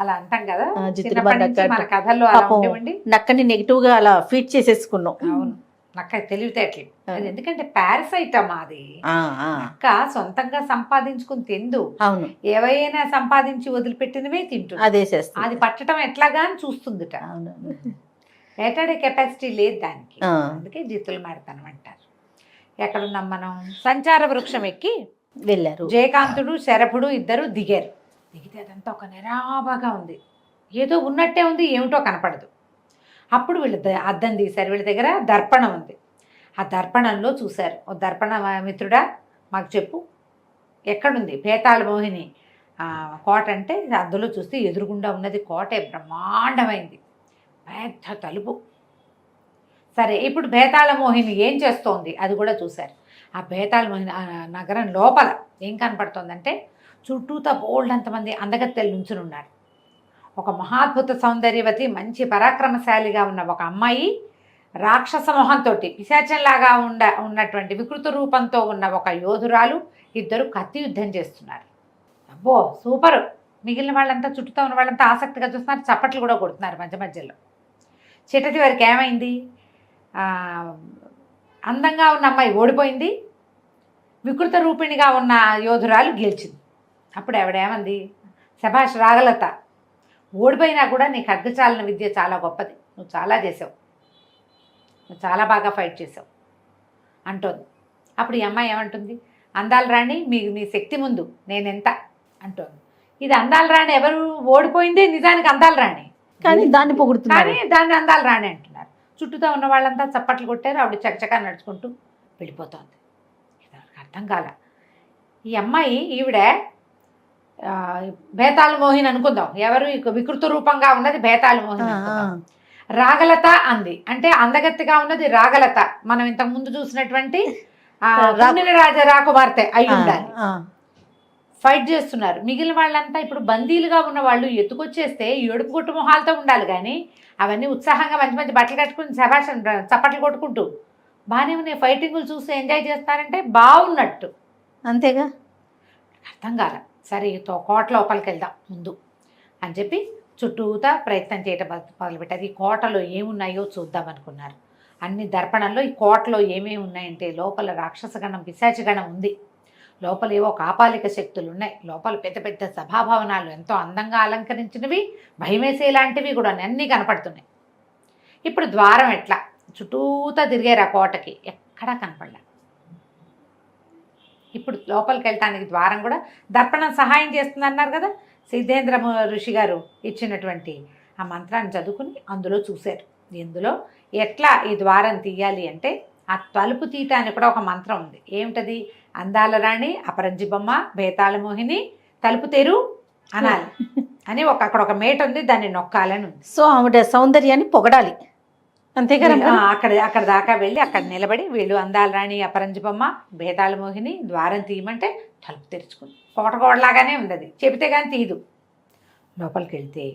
అలా అంటాం కదా, జిత్తులమారి మన కథల్లో అలా ఉండేవండి. నక్కని నెగిటివ్ గా అలా ఫీడ్ చేసేసుకున్నాం. అవును, నక్క తెలివితేటలు. అది ఎందుకంటే పారసైటమ్ అది. నక్క సొంతంగా సంపాదించుకుని తిందు. అవును, ఏవైనా సంపాదించి వదిలిపెట్టినవే తింటుంది. అదే చేస్తుంది. అది పట్టడం ఎట్లాగా అని చూస్తుందిట. అవును, వేటాడే కెపాసిటీ లేదు దానికి. అందుకే జిత్తులు మాడతాను అంటారు. ఎక్కడున్నాం మనం? సంచార వృక్షం ఎక్కి వెళ్ళారు. జయకాంతుడు శరభుడు ఇద్దరు దిగారు. దిగితే అదంతా ఒక నిరాభగా ఉంది, ఏదో ఉన్నట్టే ఉంది, ఏమిటో కనపడదు. అప్పుడు వీళ్ళు అద్దం తీశారు. వీళ్ళ దగ్గర దర్పణం ఉంది. ఆ దర్పణంలో చూశారు. ఓ దర్పణ మిత్రుడా, మాకు చెప్పు ఎక్కడుంది భేతాళ మోహిని కోట అంటే, అందులో చూస్తే ఎదురుగుండా ఉన్నది కోటే, బ్రహ్మాండమైంది, పెద్ద తలుపు. సరే, ఇప్పుడు భేతాళ మోహిని ఏం చేస్తోంది అది కూడా చూశారు. ఆ భేతాళ మోహిని నగరం లోపల ఏం కనపడుతోందంటే, చుట్టూతా బోల్డ్ అంతమంది అందగత్తెలు నుంచుని ఉన్నారు. ఒక మహాద్భుత సౌందర్యవతి, మంచి పరాక్రమశాలిగా ఉన్న ఒక అమ్మాయి, రాక్షస మొహంతో పిశాచంలాగా ఉన్నటువంటి వికృత రూపంతో ఉన్న ఒక యోధురాలు, ఇద్దరు కత్తి యుద్ధం చేస్తున్నారు. అబ్బో సూపరు. మిగిలిన వాళ్ళంతా, చుట్టూతో ఉన్న వాళ్ళంతా ఆసక్తిగా చూస్తున్నారు, చప్పట్లు కూడా కొడుతున్నారు మధ్య మధ్యలో. చిట్టటి వారికి ఏమైంది? అందంగా ఉన్న అమ్మాయి ఓడిపోయింది, వికృత రూపిణిగా ఉన్న యోధురాలు గెలిచింది. అప్పుడు ఆవిడేమంది, శభాష్ రాగలత, ఓడిపోయినా కూడా నీ ఖడ్గచాలన విద్య చాలా గొప్పది, నువ్వు చాలా చేసావు, నువ్వు చాలా బాగా ఫైట్ చేసావు అంటోంది. అప్పుడు ఈ అమ్మాయి ఏమంటుంది, అందాల రాణి మీ శక్తి ముందు నేనెంత అంటోంది. ఇది అందాల రాణి ఎవరు? ఓడిపోయిందే నిజానికి అందాల రాణి, కానీ దాన్ని పొగుడుతున్నారు, కానీ దాన్ని అందాల రాణి అంటున్నారు. చుట్టూతో ఉన్న వాళ్ళంతా చప్పట్లు కొట్టారు. ఆవిడ చకచకా నడుచుకుంటూ వెళ్ళిపోతుంది. ఇది అర్థం కాల. ఈ అమ్మాయి ఈవిడ భేతాళ మోహిని అనుకుందాం, ఎవరు వికృత రూపంగా ఉన్నది భేతాళ మోహిని. రాగలత అంది అంటే అందగత్తిగా ఉన్నది రాగలత, మనం ఇంతకు ముందు చూసినటువంటి రాకుమార్తె అయి ఉండాలి. ఫైట్ చేస్తున్నారు. మిగిలిన వాళ్ళంతా ఇప్పుడు బందీలుగా ఉన్న వాళ్ళు ఎత్తుకొచ్చేస్తే ఏడుపు కొట్టు మొహాలతో ఉండాలి, కానీ అవన్నీ ఉత్సాహంగా మంచి మంచి బట్టలు కట్టుకుని శభాష్ చప్పట్లు కొట్టుకుంటూ బాగానే ఉన్నాయి. ఫైటింగులు చూసి ఎంజాయ్ చేస్తారంటే బాగున్నట్టు, అంతేగా. అర్థం కాల. సరే కోట లోపలికి వెళ్దాం ముందు అని చెప్పి చుట్టూతా ప్రయత్నం చేయటం మొదలుపెట్టారు. ఈ కోటలో ఏమున్నాయో చూద్దాం అనుకున్నారు. అన్ని దర్పణంలో ఈ కోటలో ఏమేమి ఉన్నాయంటే, లోపల రాక్షసగణం పిశాచగణం ఉంది, లోపల ఏవో కాపాలిక శక్తులు ఉన్నాయి, లోపల పెద్ద పెద్ద సభాభవనాలు ఎంతో అందంగా అలంకరించినవి, భయమేసేలాంటివి కూడా అన్నీ కనపడుతున్నాయి. ఇప్పుడు ద్వారం ఎట్లా? చుట్టూతా తిరిగారు ఆ కోటకి, ఎక్కడా కనపడలే. ఇప్పుడు లోపలికి వెళ్ళటానికి ద్వారం కూడా దర్పణం సహాయం చేస్తుంది అన్నారు కదా, సిద్ధేంద్ర ఋషి గారు ఇచ్చినటువంటి ఆ మంత్రాన్ని చదువుకుని అందులో చూశారు. ఇందులో ఎట్లా ఈ ద్వారం తీయాలి అంటే, ఆ తలుపు తీయటానికి కూడా ఒక మంత్రం ఉంది. ఏమిటది? అందాల రాణి, అపరంజి బొమ్మ, భేతాళ మోహిని, తలుపు తెరు అనాలి అని అక్కడ ఒక మేట ఉంది, దాన్ని నొక్కాలని ఉంది. సో ఆవిడ సౌందర్యాన్ని పొగడాలి అంతే కదా అక్కడ దాకా వెళ్ళి అక్కడ నిలబడి వీళ్ళు అందాల రాణి అపరంజి బొమ్మ భేతాళ మోహిని ద్వారం తీయమంటే తలుపు తెరుచుకుంది. కోటకోడలాగానే ఉంది, అది చెబితే కానీ తీయదు. లోపలికి వెళ్తే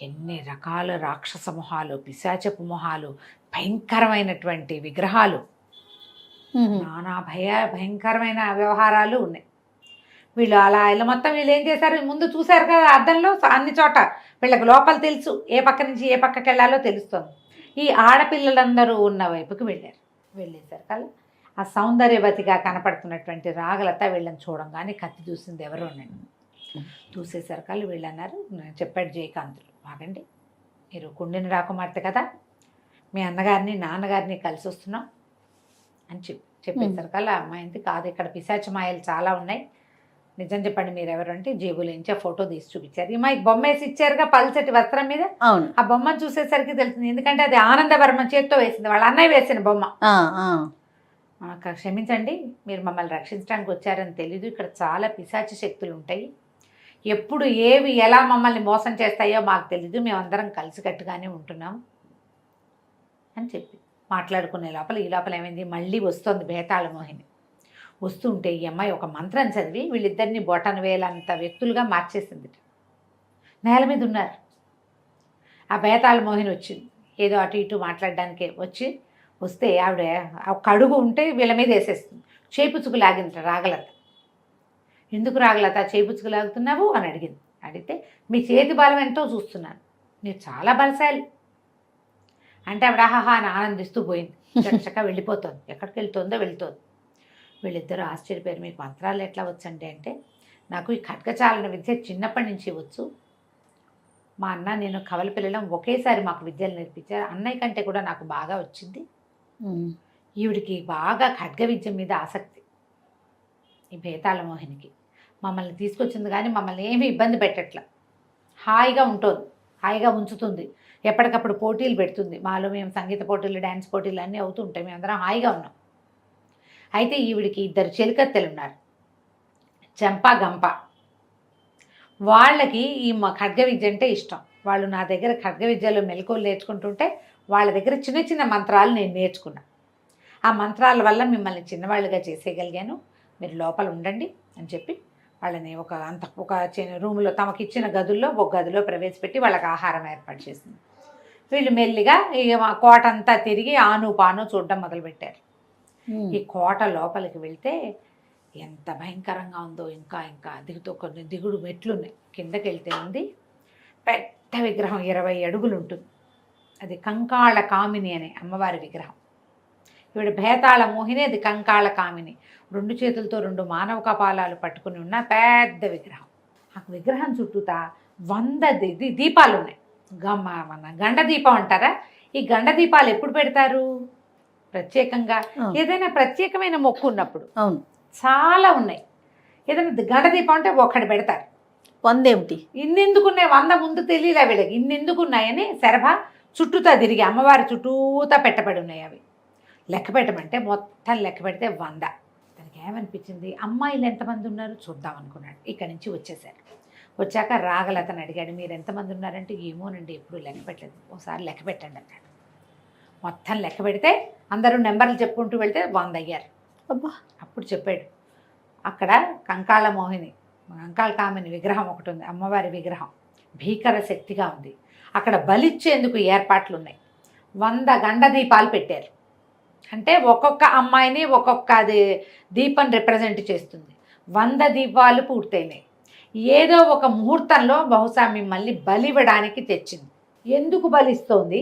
ఎన్ని రకాల రాక్షస మొహాలు, పిశాచపు మొహాలు, భయంకరమైనటువంటి విగ్రహాలు, నానా భయంకరమైన వ్యవహారాలు ఉన్నాయి. వీళ్ళు అలా ఇలా మొత్తం వీళ్ళు ఏం చేశారు, ముందు చూశారు కదా అద్దంలో అన్ని చోట, వీళ్ళకి లోపల తెలుసు ఏ పక్క నుంచి ఏ పక్కకి వెళ్ళాలో తెలుస్తుంది. ఈ ఆడపిల్లలందరూ ఉన్న వైపుకి వెళ్ళేశారు కదా. ఆ సౌందర్యవతిగా కనపడుతున్నటువంటి రాగలత వీళ్ళని చూడంగానే కత్తి చూసింది ఎవరోనండి. చూసేసరి కళ్ళు వీళ్ళు అన్నారు, చెప్పాడు జయకాంతులు, ఆగండి, మీరు కుండిని రాకుమార్తె కదా, మీ అన్నగారిని నాన్నగారిని కలిసి వస్తున్నాం అని చెప్పేసరి కల్లా అమ్మాయింది కాదు, ఇక్కడ పిశాచ మాయలు చాలా ఉన్నాయి, నిజం చెప్పండి మీరు ఎవరు అంటే జేబులోంచి ఆ ఫోటో తీసి చూపించారు. ఈ మాకు బొమ్మ వేసి ఇచ్చారుగా పల్చటి వస్త్రం మీద, అవును ఆ బొమ్మను చూసేసరికి తెలుస్తుంది, ఎందుకంటే అది ఆనందవర్మ చేత్తో వేసింది, వాళ్ళ అన్నయ్య వేసిన బొమ్మ. క్షమించండి, మీరు మమ్మల్ని రక్షించడానికి వచ్చారని తెలీదు, ఇక్కడ చాలా పిశాచ శక్తులు ఉంటాయి, ఎప్పుడు ఏవి ఎలా మమ్మల్ని మోసం చేస్తాయో మాకు తెలీదు, మేమందరం కలిసికట్టుగానే ఉంటున్నాం అని చెప్పి మాట్లాడుకునే లోపల ఈ లోపల ఏమైంది, మళ్ళీ వస్తుంది భేతాళ మోహిని. వస్తుంటే ఈ అమ్మాయి ఒక మంత్రం చదివి వీళ్ళిద్దరిని బొటన వేలంత వ్యక్తులుగా మార్చేసింది. నేల మీద ఉన్నారు. ఆ భేతాళ మోహిని వచ్చింది, ఏదో అటు ఇటు మాట్లాడడానికి వస్తే ఆవిడ ఒక అడుగు ఉంటే వీళ్ళ మీద వేసేస్తుంది. చేపుచ్చుకు లాగింది రాగలత. ఎందుకు రాగలత చేపుచ్చుకు లాగుతున్నావు అని అడిగితే మీ చేతి బలం ఎంతో చూస్తున్నాను, మీరు చాలా బలశాలి అంటే ఆవిడ ఆహాహా అని ఆనందిస్తూ పోయింది. చక్కగా వెళ్ళిపోతుంది, ఎక్కడికి వెళ్తోంది. వీళ్ళిద్దరూ ఆశ్చర్యపోయారు, మీకు మంత్రాలు ఎట్లా వచ్చండి అంటే, నాకు ఈ ఖడ్గచాలన విద్య చిన్నప్పటి నుంచి వచ్చు, మా అన్న నేను కవల పిల్లలం ఒకేసారి మాకు విద్యలు నేర్పించారు, అన్నయ్య కంటే కూడా నాకు బాగా వచ్చింది, ఈవిడికి బాగా ఖడ్గ విద్య మీద ఆసక్తి, ఈ భేతాళ మోహినికి మమ్మల్ని తీసుకొచ్చింది కానీ మమ్మల్ని ఏమీ ఇబ్బంది పెట్టట్ల, హాయిగా ఉంటుంది, హాయిగా ఉంచుతుంది, ఎప్పటికప్పుడు పోటీలు పెడుతుంది, మాలో మేము సంగీత పోటీలు డ్యాన్స్ పోటీలు అన్నీ అవుతుంటాయి, మేమందరం హాయిగా ఉన్నాం. అయితే ఈవిడికి 2 చెలికత్తెలు ఉన్నారు, చెంప గంప. వాళ్ళకి ఈ ఖడ్గ విద్య అంటే ఇష్టం. వాళ్ళు నా దగ్గర ఖడ్గ విద్యలో మెలకువలు నేర్చుకుంటుంటే వాళ్ళ దగ్గర చిన్న చిన్న మంత్రాలు నేను నేర్చుకున్నాను. ఆ మంత్రాల వల్ల మిమ్మల్ని చిన్నవాళ్ళుగా చేసేయగలిగాను, మీరు లోపల ఉండండి అని చెప్పి వాళ్ళని ఒక రూమ్లో తమకి ఇచ్చిన గదుల్లో ఒక గదిలో ప్రవేశపెట్టి వాళ్ళకి ఆహారం ఏర్పాటు చేసింది. వీళ్ళు మెల్లిగా ఇక కోట అంతా తిరిగి ఆను పాను చూడడం మొదలుపెట్టారు. ఈ కోట లోపలికి వెళ్తే ఎంత భయంకరంగా ఉందో, ఇంకా కొన్ని దిగుడు మెట్లున్నాయి. కిందకి వెళ్తే ఉంది పెద్ద విగ్రహం, 20 అడుగులు ఉంటుంది, అది కంకాళ కామిని అనే అమ్మవారి విగ్రహం. ఈవిడ భేతాళ మోహిని, అది కంకాళ కామిని. 2 చేతులతో 2 మానవ కపాలాలు పట్టుకుని ఉన్న పెద్ద విగ్రహం. ఆ విగ్రహం చుట్టూతా 100 దీపాలు ఉన్నాయి. మన గండ దీపం అంటారా, ఈ గండ దీపాలు ఎప్పుడు పెడతారు, ప్రత్యేకంగా ఏదైనా ప్రత్యేకమైన మొక్కు ఉన్నప్పుడు. అవును, చాలా ఉన్నాయి. ఏదైనా గండ దీపం అంటే ఒక్కటి పెడతారు. 100 ఏమిటి, ఇన్నెందుకున్నాయి, 100 ముందు తెలియలే వీళ్ళకి, ఇన్నెందుకున్నాయని శరభ చుట్టూతా తిరిగి అమ్మవారి చుట్టూతా పెట్టబడి ఉన్నాయి. అవి లెక్క పెట్టమంటే మొత్తం లెక్క పెడితే 100. తనకి ఏమనిపించింది, అమ్మాయిలు ఎంతమంది ఉన్నారు చూద్దాం అనుకున్నాడు. ఇక్కడి నుంచి వచ్చేసారు. వచ్చాక రాగలతను అడిగాడు, మీరు ఎంతమంది ఉన్నారంటే, ఏమోనండి ఎప్పుడు లెక్క పెట్టలేదు, ఒకసారి లెక్క పెట్టండి అన్నాడు. మొత్తం లెక్క పెడితే అందరూ నెంబర్లు చెప్పుకుంటూ వెళ్తే 100 అయ్యారు. అప్పుడు చెప్పాడు, అక్కడ కంకాళ మోహిని, కంకాళ కామిని విగ్రహం ఒకటి ఉంది, అమ్మవారి విగ్రహం భీకర శక్తిగా ఉంది. అక్కడ బలిచ్చేందుకు ఏర్పాట్లు ఉన్నాయి. 100 గండ దీపాలు పెట్టారు. అంటే ఒక్కొక్క అమ్మాయిని ఒక్కొక్క దీపం రిప్రజెంట్ చేస్తుంది. 100 దీపాలు పూర్తయినాయి. ఏదో ఒక ముహూర్తంలో బహుశా మిమ్మల్ని బలివ్వడానికి తెచ్చింది. ఎందుకు బలిస్తోంది,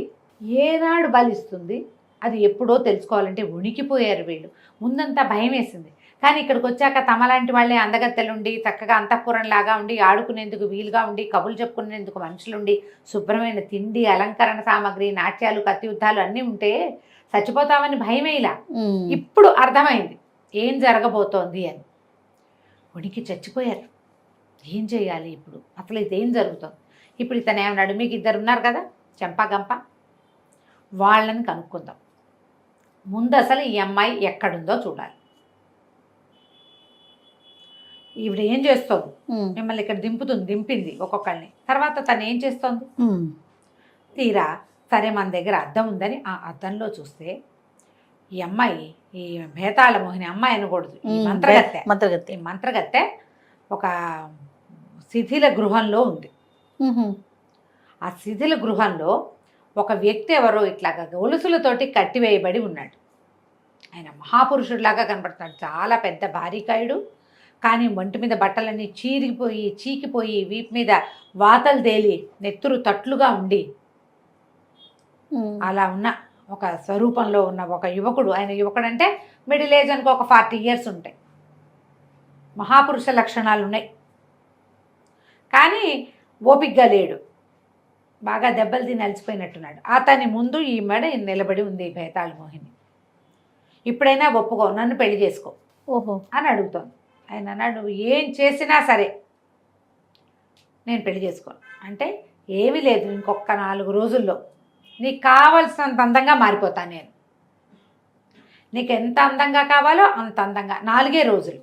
ఏనాడు బలిస్తుంది, అది ఎప్పుడో తెలుసుకోవాలంటే ఉనికిపోయారు వీళ్ళు. ముందంతా భయం వేసింది, కానీ ఇక్కడికి వచ్చాక తమలాంటి వాళ్ళే అందగత్తెలుండి, చక్కగా అంతఃపురంలాగా ఉండి, ఆడుకునేందుకు వీలుగా ఉండి, కబుర్లు చెప్పుకునేందుకు మనుషులుండి, శుభ్రమైన తిండి, అలంకరణ సామాగ్రి, నాట్యాలు, కత్తి యుద్ధాలు అన్నీ ఉంటే చచ్చిపోతామని భయమేలా. ఇప్పుడు అర్థమైంది ఏం జరగబోతోంది అని. ఉనికి చచ్చిపోయారు. ఏం చేయాలి ఇప్పుడు, అసలు ఇదేం జరుగుతుంది. ఇప్పుడు ఇతను ఏమన్నాడు, మీకు 2 ఉన్నారు కదా చెంపా గంప, వాళ్ళని కనుక్కుందాం. ముందు అసలు ఈ అమ్మాయి ఎక్కడుందో చూడాలి. ఈవిడ ఏం చేస్తోంది, ఉమ్, మిమ్మల్ని ఇక్కడ దింపింది ఒక్కొక్కళ్ళని. తర్వాత తను ఏం చేస్తోంది, ఉమ్, తీరా సరే మన దగ్గర అద్దం ఉందని ఆ అద్దంలో చూస్తే ఈ అమ్మాయి, ఈ భేతాళ మోహిని అమ్మాయి అనకూడదు, ఈ ఉమ్, మంత్రగత్తె, మంత్రగత్తె. ఈ మంత్రగత్తె ఒక శిథిల గృహంలో ఉంది. ఉహు, ఆ శిథిల గృహంలో ఒక వ్యక్తి ఎవరో ఇట్లాగా గొలుసులతోటి కట్టివేయబడి ఉన్నాడు. ఆయన మహాపురుషుడిలాగా కనపడుతున్నాడు, చాలా పెద్ద భారీకాయుడు. కానీ ఒంటి మీద బట్టలన్నీ చీకిపోయి వీపు మీద వాతలు తేలి నెత్తురు తట్లుగా ఉండి ఉమ్, అలా ఉన్న ఒక స్వరూపంలో ఉన్న ఒక యువకుడు. ఆయన యువకుడు అంటే మిడిల్ ఏజ్ అనుకో, ఒక 40 years ఉంటాయి. మహాపురుష లక్షణాలు ఉన్నాయి, కానీ ఓపిగ్గా లేడు, బాగా దెబ్బలు తిని అలసిపోయినట్టున్నాడు. అతని ముందు ఈ మెడ నిలబడి ఉంది భేతాళ మోహిని. ఇప్పుడైనా ఒప్పుకో, నన్ను పెళ్లి చేసుకో ఓహో, అని అడుగుతోంది. ఆయన అన్నాడు, నువ్వు ఏం చేసినా సరే నేను పెళ్లి చేసుకోను అంటే, ఏమీ లేదు, ఇంకొక 4 రోజుల్లో నీకు కావలసినంత అందంగా మారిపోతాను నేను. నీకు ఎంత అందంగా కావాలో అంత అందంగా, 4 రోజులు.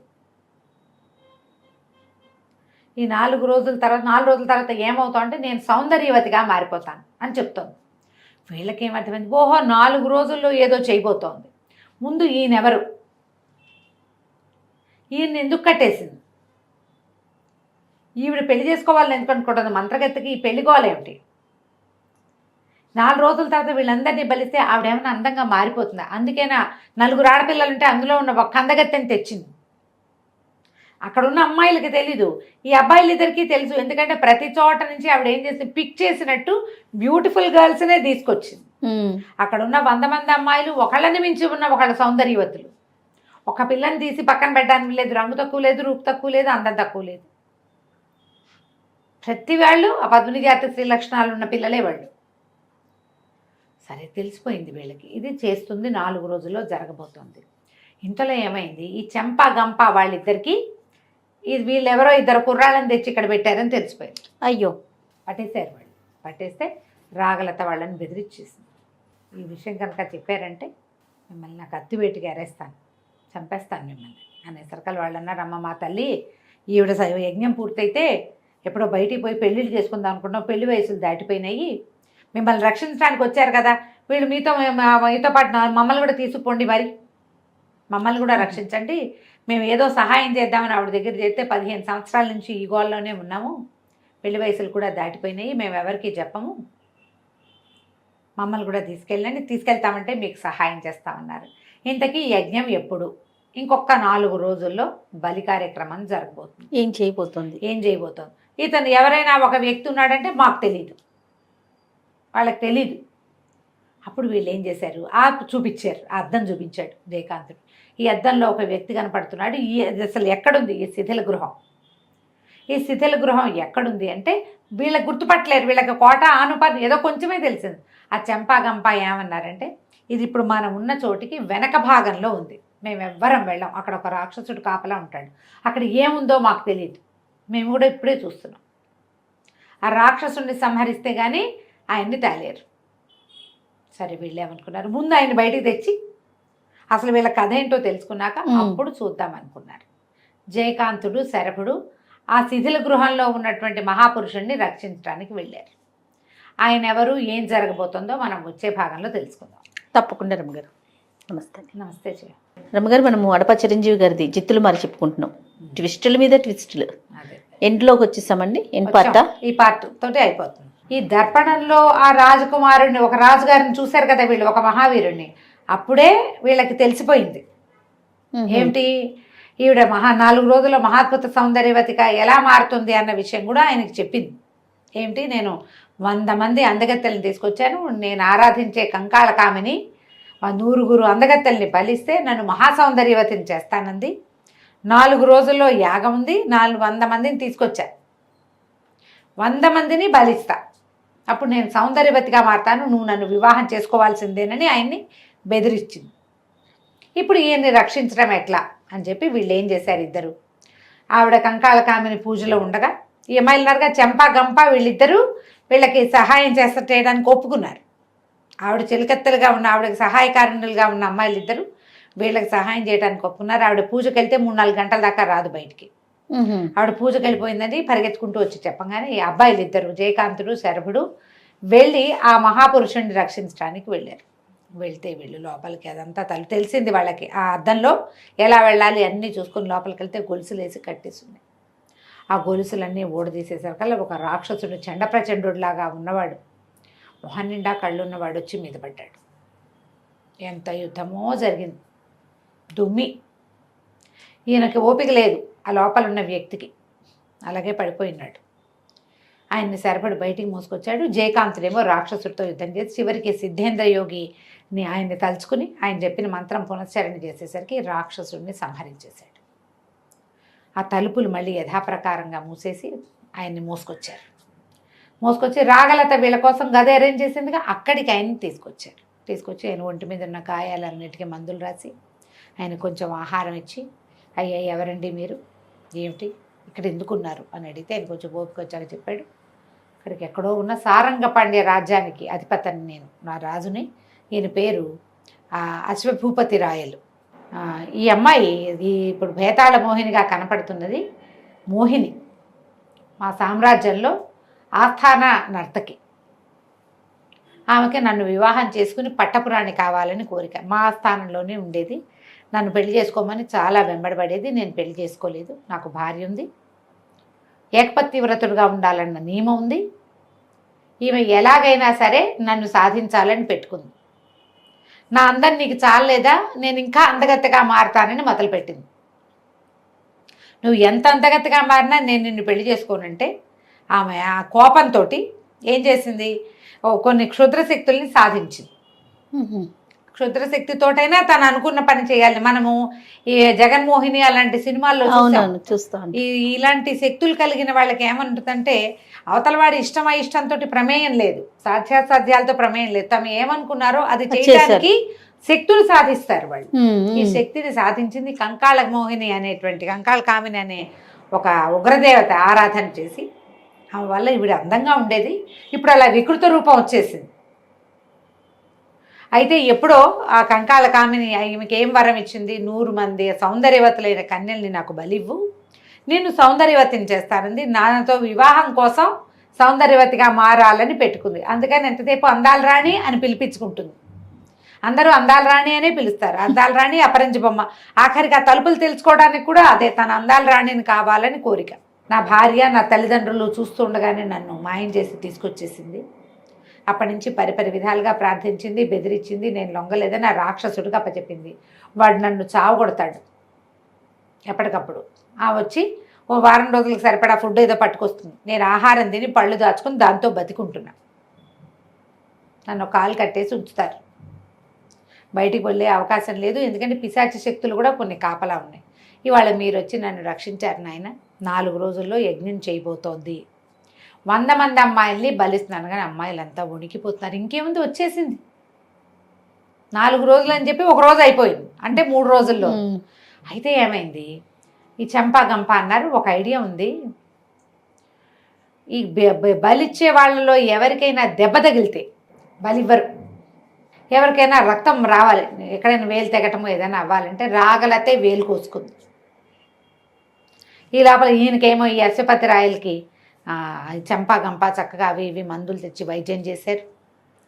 ఈ 4 రోజుల తర్వాత ఏమవుతావు అంటే, నేను సౌందర్యవతిగా మారిపోతాను అని చెప్తోంది. వీళ్ళకి ఏమర్థమైంది, ఓహో 4 రోజుల్లో ఏదో చేయబోతోంది. ముందు ఈయనెవరు, ఈయన్ని ఎందుకు కట్టేసింది, ఈవిడ పెళ్లి చేసుకోవాలని ఎందుకు అనుకుంటుంది, మంత్రగత్తెకి ఈ పెళ్లికోవాలేమిటి? 4 రోజుల తర్వాత వీళ్ళందరినీ బలిస్తే ఆవిడేమైనా అందంగా మారిపోతుందా? అందుకేనా 4 ఆడపిల్లలు ఉంటే అందులో ఉన్న ఒక అందగత్తెని తెచ్చింది. అక్కడ ఉన్న అమ్మాయిలకి తెలీదు, ఈ అబ్బాయిలిద్దరికీ తెలుసు. ఎందుకంటే ప్రతి చోట నుంచి ఆవిడ ఏం చేసింది, పిక్ చేసినట్టు బ్యూటిఫుల్ గర్ల్స్నే తీసుకొచ్చింది. ఉమ్, అక్కడ ఉన్న 100 మంది అమ్మాయిలు ఒకళ్ళని మించి ఉన్న ఒకళ్ళ సౌందర్యవతులు. ఒక పిల్లని తీసి పక్కన పెట్టడానికి లేదు, రంగు తక్కువ లేదు, రూపు తక్కువ లేదు, అందం తక్కువ లేదు. ప్రతి వాళ్ళు ఆ పద్మిని జాతి స్త్రీ లక్షణాలు ఉన్న పిల్లలే వాళ్ళు. సరే, తెలిసిపోయింది వీళ్ళకి, ఇది చేస్తుంది 4 రోజుల్లో జరగబోతోంది. ఇంతలో ఏమైంది, ఈ చెంప గంప వాళ్ళిద్దరికీ వీళ్ళెవరో 2 కుర్రాళ్ళని తెచ్చి ఇక్కడ పెట్టారని తెలిసిపోయింది. అయ్యో, పట్టేశారు వాళ్ళు. పట్టేస్తే రాగలత వాళ్ళని బెదిరించేసింది. ఈ విషయం కనుక చెప్పారంటే మిమ్మల్ని నాకు అత్తివేటికి అరేస్తాను, చంపేస్తాను మిమ్మల్ని అనేసరికల్ వాళ్ళు అన్నారు, అమ్మ మా తల్లి, ఈవిడ యజ్ఞం పూర్తయితే ఎప్పుడో బయటికి పోయి పెళ్ళిళ్ళు చేసుకుందాం అనుకుంటున్నాం, పెళ్లి వయసులు దాటిపోయినాయి, మిమ్మల్ని రక్షించడానికి వచ్చారు కదా వీళ్ళు, మీతో పాటు మమ్మల్ని కూడా తీసుకుపోండి, మరి మమ్మల్ని కూడా రక్షించండి, మేము ఏదో సహాయం చేద్దామని ఆవిడ దగ్గర చేస్తే 15 సంవత్సరాల నుంచి ఈ గోల్లోనే ఉన్నాము, పెళ్లి వయసులు కూడా దాటిపోయినాయి, మేము ఎవరికి చెప్పము, మమ్మల్ని కూడా తీసుకెళ్తామంటే మీకు సహాయం చేస్తామన్నారు. ఇంతకీ యజ్ఞం ఎప్పుడు? ఇంకొక 4 రోజుల్లో బలి కార్యక్రమం జరగబోతుంది. ఏం చేయబోతుంది? ఇతను ఎవరైనా ఒక వ్యక్తి ఉన్నాడంటే మాకు తెలీదు, వాళ్ళకి తెలీదు. అప్పుడు వీళ్ళు ఏం చేశారు, చూపించారు, ఆ అద్దం చూపించాడు జయకాంతుడు. ఈ అద్దంలో ఒక వ్యక్తి కనపడుతున్నాడు. అసలు ఎక్కడుంది ఈ శిథిల గృహం? ఈ శిథిల గృహం ఎక్కడుంది అంటే వీళ్ళకి గుర్తుపట్టలేరు, వీళ్ళకి కోట ఆనుపాటు ఏదో కొంచెమే తెలిసింది. ఆ చెంపా గంప ఏమన్నారంటే, ఇది ఇప్పుడు మనం ఉన్న చోటికి వెనక భాగంలో ఉంది, మేము ఎవ్వరం వెళ్ళాం, అక్కడ ఒక రాక్షసుడు కాపలా ఉంటాడు, అక్కడ ఏముందో మాకు తెలియదు, మేము కూడా ఇప్పుడే చూస్తున్నాం, ఆ రాక్షసుడిని సంహరిస్తే కానీ ఆయన్ని తేలేరు. సరే, వీళ్ళు ఏమనుకున్నారు, ముందు ఆయన బయటికి తెచ్చి అసలు వీళ్ళ కథ ఏంటో తెలుసుకున్నాక అప్పుడు చూద్దాం అనుకున్నారు. జయకాంతుడు శరభుడు ఆ శిథిల గృహంలో ఉన్నటువంటి మహాపురుషుణ్ణి రక్షించడానికి వెళ్ళారు. ఆయన ఎవరు, ఏం జరగబోతుందో మనం వచ్చే భాగంలో తెలుసుకుందాం. తప్పకుండా రమ్మగారు. నమస్తే. నమస్తే జయ. రమ్మగారు, మనము అడప చిరంజీవి గారిది జిత్తులు మరి చెప్పుకుంటున్నాం, ట్విస్టుల మీద ట్విస్టులు. అదే ఎండ్లోకి వచ్చేసామండి. ఎండ్ పార్ట ఈ పార్ట్ తోటి అయిపోతుంది. ఈ దర్పణంలో ఆ రాజకుమారుడిని, ఒక రాజుగారిని చూశారు కదా వీళ్ళు, ఒక మహావీరుణ్ణి. అప్పుడే వీళ్ళకి తెలిసిపోయింది ఏమిటి, ఈవిడ 4 రోజుల్లో మహాద్భుత సౌందర్యవతిగా ఎలా మారుతుంది అన్న విషయం కూడా ఆయనకి చెప్పింది. ఏమిటి, నేను 100 మంది అందగత్తెల్ని తీసుకొచ్చాను, నేను ఆరాధించే కంకాళ కామిని 100 అందగత్తెల్ని బలిస్తే నన్ను మహాసౌందర్యవతిని చేస్తానంది. 4 రోజుల్లో యాగం ఉంది, 100 మందిని తీసుకొచ్చా, 100 మందిని బలిస్తా, అప్పుడు నేను సౌందర్యవతిగా మారతాను, నువ్వు నన్ను వివాహం చేసుకోవాల్సిందేనని ఆయన్ని బెదిరించింది. ఇప్పుడు ఈయన్ని రక్షించడం ఎట్లా అని చెప్పి వీళ్ళు ఏం చేశారు, ఇద్దరు ఆవిడ కంకాళ కామిని పూజలో ఉండగా ఈ అమ్మాయిలున్నారుగా చెంపా గంప, వీళ్ళకి సహాయం చేయడానికి ఒప్పుకున్నారు. ఆవిడ చిలకత్తెలుగా ఉన్న, ఆవిడకి సహాయకారులుగా ఉన్న అమ్మాయిలు ఇద్దరు వీళ్ళకి సహాయం చేయడానికి ఒప్పుకున్నారు. ఆవిడ పూజకి వెళ్తే 3-4 గంటల దాకా రాదు బయటికి. ఆవిడ పూజకి వెళ్ళిపోయిందని పరిగెత్తుకుంటూ వచ్చి చెప్పగానే ఈ అబ్బాయిలు ఇద్దరు జయకాంతుడు శరభుడు వెళ్ళి ఆ మహాపురుషుడిని రక్షించడానికి వెళ్ళారు. వెళ్తే వీళ్ళు లోపలికి అదంతా తెలిసింది వాళ్ళకి. ఆ అద్దంలో ఎలా వెళ్ళాలి అన్నీ చూసుకొని లోపలికి వెళ్తే గొలుసులు వేసి కట్టేస్తున్నాయి. ఆ గొలుసులన్నీ ఊడదీసేసరికల్లా ఒక రాక్షసుడు చండప్రచండులాగా ఉన్నవాడు, మొహం నిండా కళ్ళు ఉన్నవాడు వచ్చి మీద పడ్డాడు. ఎంత యుద్ధమో జరిగింది. దుమ్మి ఈయనకి ఓపిక లేదు ఆ లోపల ఉన్న వ్యక్తికి, అలాగే పడిపోయినాడు. ఆయన్ని సరిపడి బయటికి మోసుకొచ్చాడు. జయకాంతుడేమో రాక్షసుడితో యుద్ధం చేసి చివరికి సిద్ధేంద్ర యోగిని ఆయన్ని తలుచుకుని ఆయన చెప్పిన మంత్రం పునశ్చరణ చేసేసరికి రాక్షసుడిని సంహరించేశాడు. ఆ తలుపులు మళ్ళీ యథాప్రకారంగా మూసేసి ఆయన్ని మోసుకొచ్చారు. మోసుకొచ్చి రాగలత వీళ్ళ కోసం గద అరేంజ్ చేసిందిగా అక్కడికి ఆయన్ని తీసుకొచ్చారు. తీసుకొచ్చి ఆయన ఒంటి మీద ఉన్న గాయాలన్నిటికీ మందులు రాసి ఆయన కొంచెం ఆహారం ఇచ్చి, అయ్యా ఎవరండి మీరు, ఏమిటి ఇక్కడ ఎందుకున్నారు అని అడిగితే ఆయన కొంచెం ఓపిక వచ్చాక చెప్పాడు, ఇక్కడికి ఎక్కడో ఉన్న సారంగ పాండ్య రాజ్యానికి అధిపతిని నేను, నా రాజుని. ఈయన పేరు అశ్వభూపతి రాయలు. ఈ అమ్మాయి ఇప్పుడు భేతాళ మోహినిగా కనపడుతున్నది మోహిని, మా సామ్రాజ్యంలో ఆస్థాన నర్తకి. ఆమెకి నన్ను వివాహం చేసుకుని పట్టపురాణి కావాలని కోరిక. మా ఆస్థానంలోనే ఉండేది. నన్ను పెళ్లి చేసుకోమని చాలా వెంబడబడేది. నేను పెళ్లి చేసుకోలేదు. నాకు భార్య ఉంది. ఏకపత్తి వ్రతుడుగా ఉండాలన్న నియమం ఉంది. ఈమె ఎలాగైనా సరే నన్ను సాధించాలని పెట్టుకుంది. నా అందం నీకు చాలలేదా, నేను ఇంకా అందగత్తెగా మారతానని మొదలుపెట్టింది. నువ్వు ఎంత అందగత్తెగా మారినా నేను నిన్ను పెళ్లి చేసుకోనంటే ఆమె ఆ కోపంతో ఏం చేసింది, కొన్ని క్షుద్రశక్తుల్ని సాధించింది. క్షుద్రశక్తితోటైనా తను అనుకున్న పని చేయాలి. మనము ఈ జగన్మోహిని అలాంటి సినిమాల్లో చూస్తాం. ఇలాంటి శక్తులు కలిగిన వాళ్ళకి ఏమంటుందంటే అవతలవాడి ఇష్టంతో ప్రమేయం లేదు, సాధ్యాసాధ్యాలతో ప్రమేయం లేదు. తమ ఏమనుకున్నారో అది చేయడానికి శక్తులు సాధిస్తారు వాళ్ళు. ఈ శక్తిని సాధించింది కంకాళ మోహిని అనేటువంటి, కంకాళ కామిని అనే ఒక ఉగ్రదేవత ఆరాధన చేసి ఆమె వల్ల ఈవిడ అందంగా ఉండేది. ఇప్పుడు అలా వికృత రూపం వచ్చేసింది. అయితే ఎప్పుడో ఆ కంకాళ కామిని ఈమెకి ఏం వరం ఇచ్చింది, 100 మంది సౌందర్యవతులైన కన్యల్ని నాకు బలివ్వు, నేను సౌందర్యవతిని చేస్తానంది. నాతో వివాహం కోసం సౌందర్యవతిగా మారాలని పెట్టుకుంది. అందుకని ఎంతసేపు అందాల రాణి అని పిలిపించుకుంటుంది. అందరూ అందాల రాణి అనే పిలుస్తారు. అందాల రాణి, అపరంజి బొమ్మ. ఆఖరికి ఆ తలుపులు తెలుసుకోవడానికి కూడా అదే, తన అందాల రాణిని కావాలని కోరిక. నా భార్య నా తల్లిదండ్రులు చూస్తుండగానే నన్ను మాయం చేసి తీసుకొచ్చేసింది. అప్పటి నుంచి పరిపరి విధాలుగా ప్రార్థించింది, బెదిరించింది. నేను లొంగలేదని ఆ రాక్షసుడికి అప్పచెప్పింది. వాడు నన్ను చావగొడతాడు ఎప్పటికప్పుడు. వచ్చి ఓ వారం రోజులకు సరిపడా ఫుడ్ ఏదో పట్టుకొస్తుంది. నేను ఆహారం తిని పళ్ళు దాచుకుని దాంతో బతికుంటున్నా. నన్ను కాలు కట్టేసి ఉంచుతారు. బయటికి వెళ్ళే అవకాశం లేదు. ఎందుకంటే పిశాచి శక్తులు కూడా కొన్ని కాపలా ఉన్నాయి. ఇవాళ మీరు వచ్చి నన్ను రక్షించారు నాయన. 4 రోజుల్లో యజ్ఞం చేయబోతోంది. 100 మంది అమ్మాయిల్ని బలిస్తున్నాను. కానీ అమ్మాయిలంతా వణికిపోతున్నారు. ఇంకేముంది, వచ్చేసింది. 4 రోజులు అని చెప్పి 1 రోజు అయిపోయింది. అంటే 3 రోజుల్లో. అయితే ఏమైంది, ఈ చెంపా గంప అన్నారు. ఒక ఐడియా ఉంది. ఈ బలిచ్చే వాళ్ళలో ఎవరికైనా దెబ్బ తగిలితే బలివ్వరు. ఎవరికైనా రక్తం రావాలి, ఎక్కడైనా వేలు తెగటము ఏదైనా అవ్వాలంటే రాగలతే వేలు కోసుకుంది. ఈ లోపల ఈయనకేమో ఈ అశ్వపతి రాయలకి చెంపా గంప చక్కగా అవి ఇవి మందులు తెచ్చి వైద్యం చేశారు.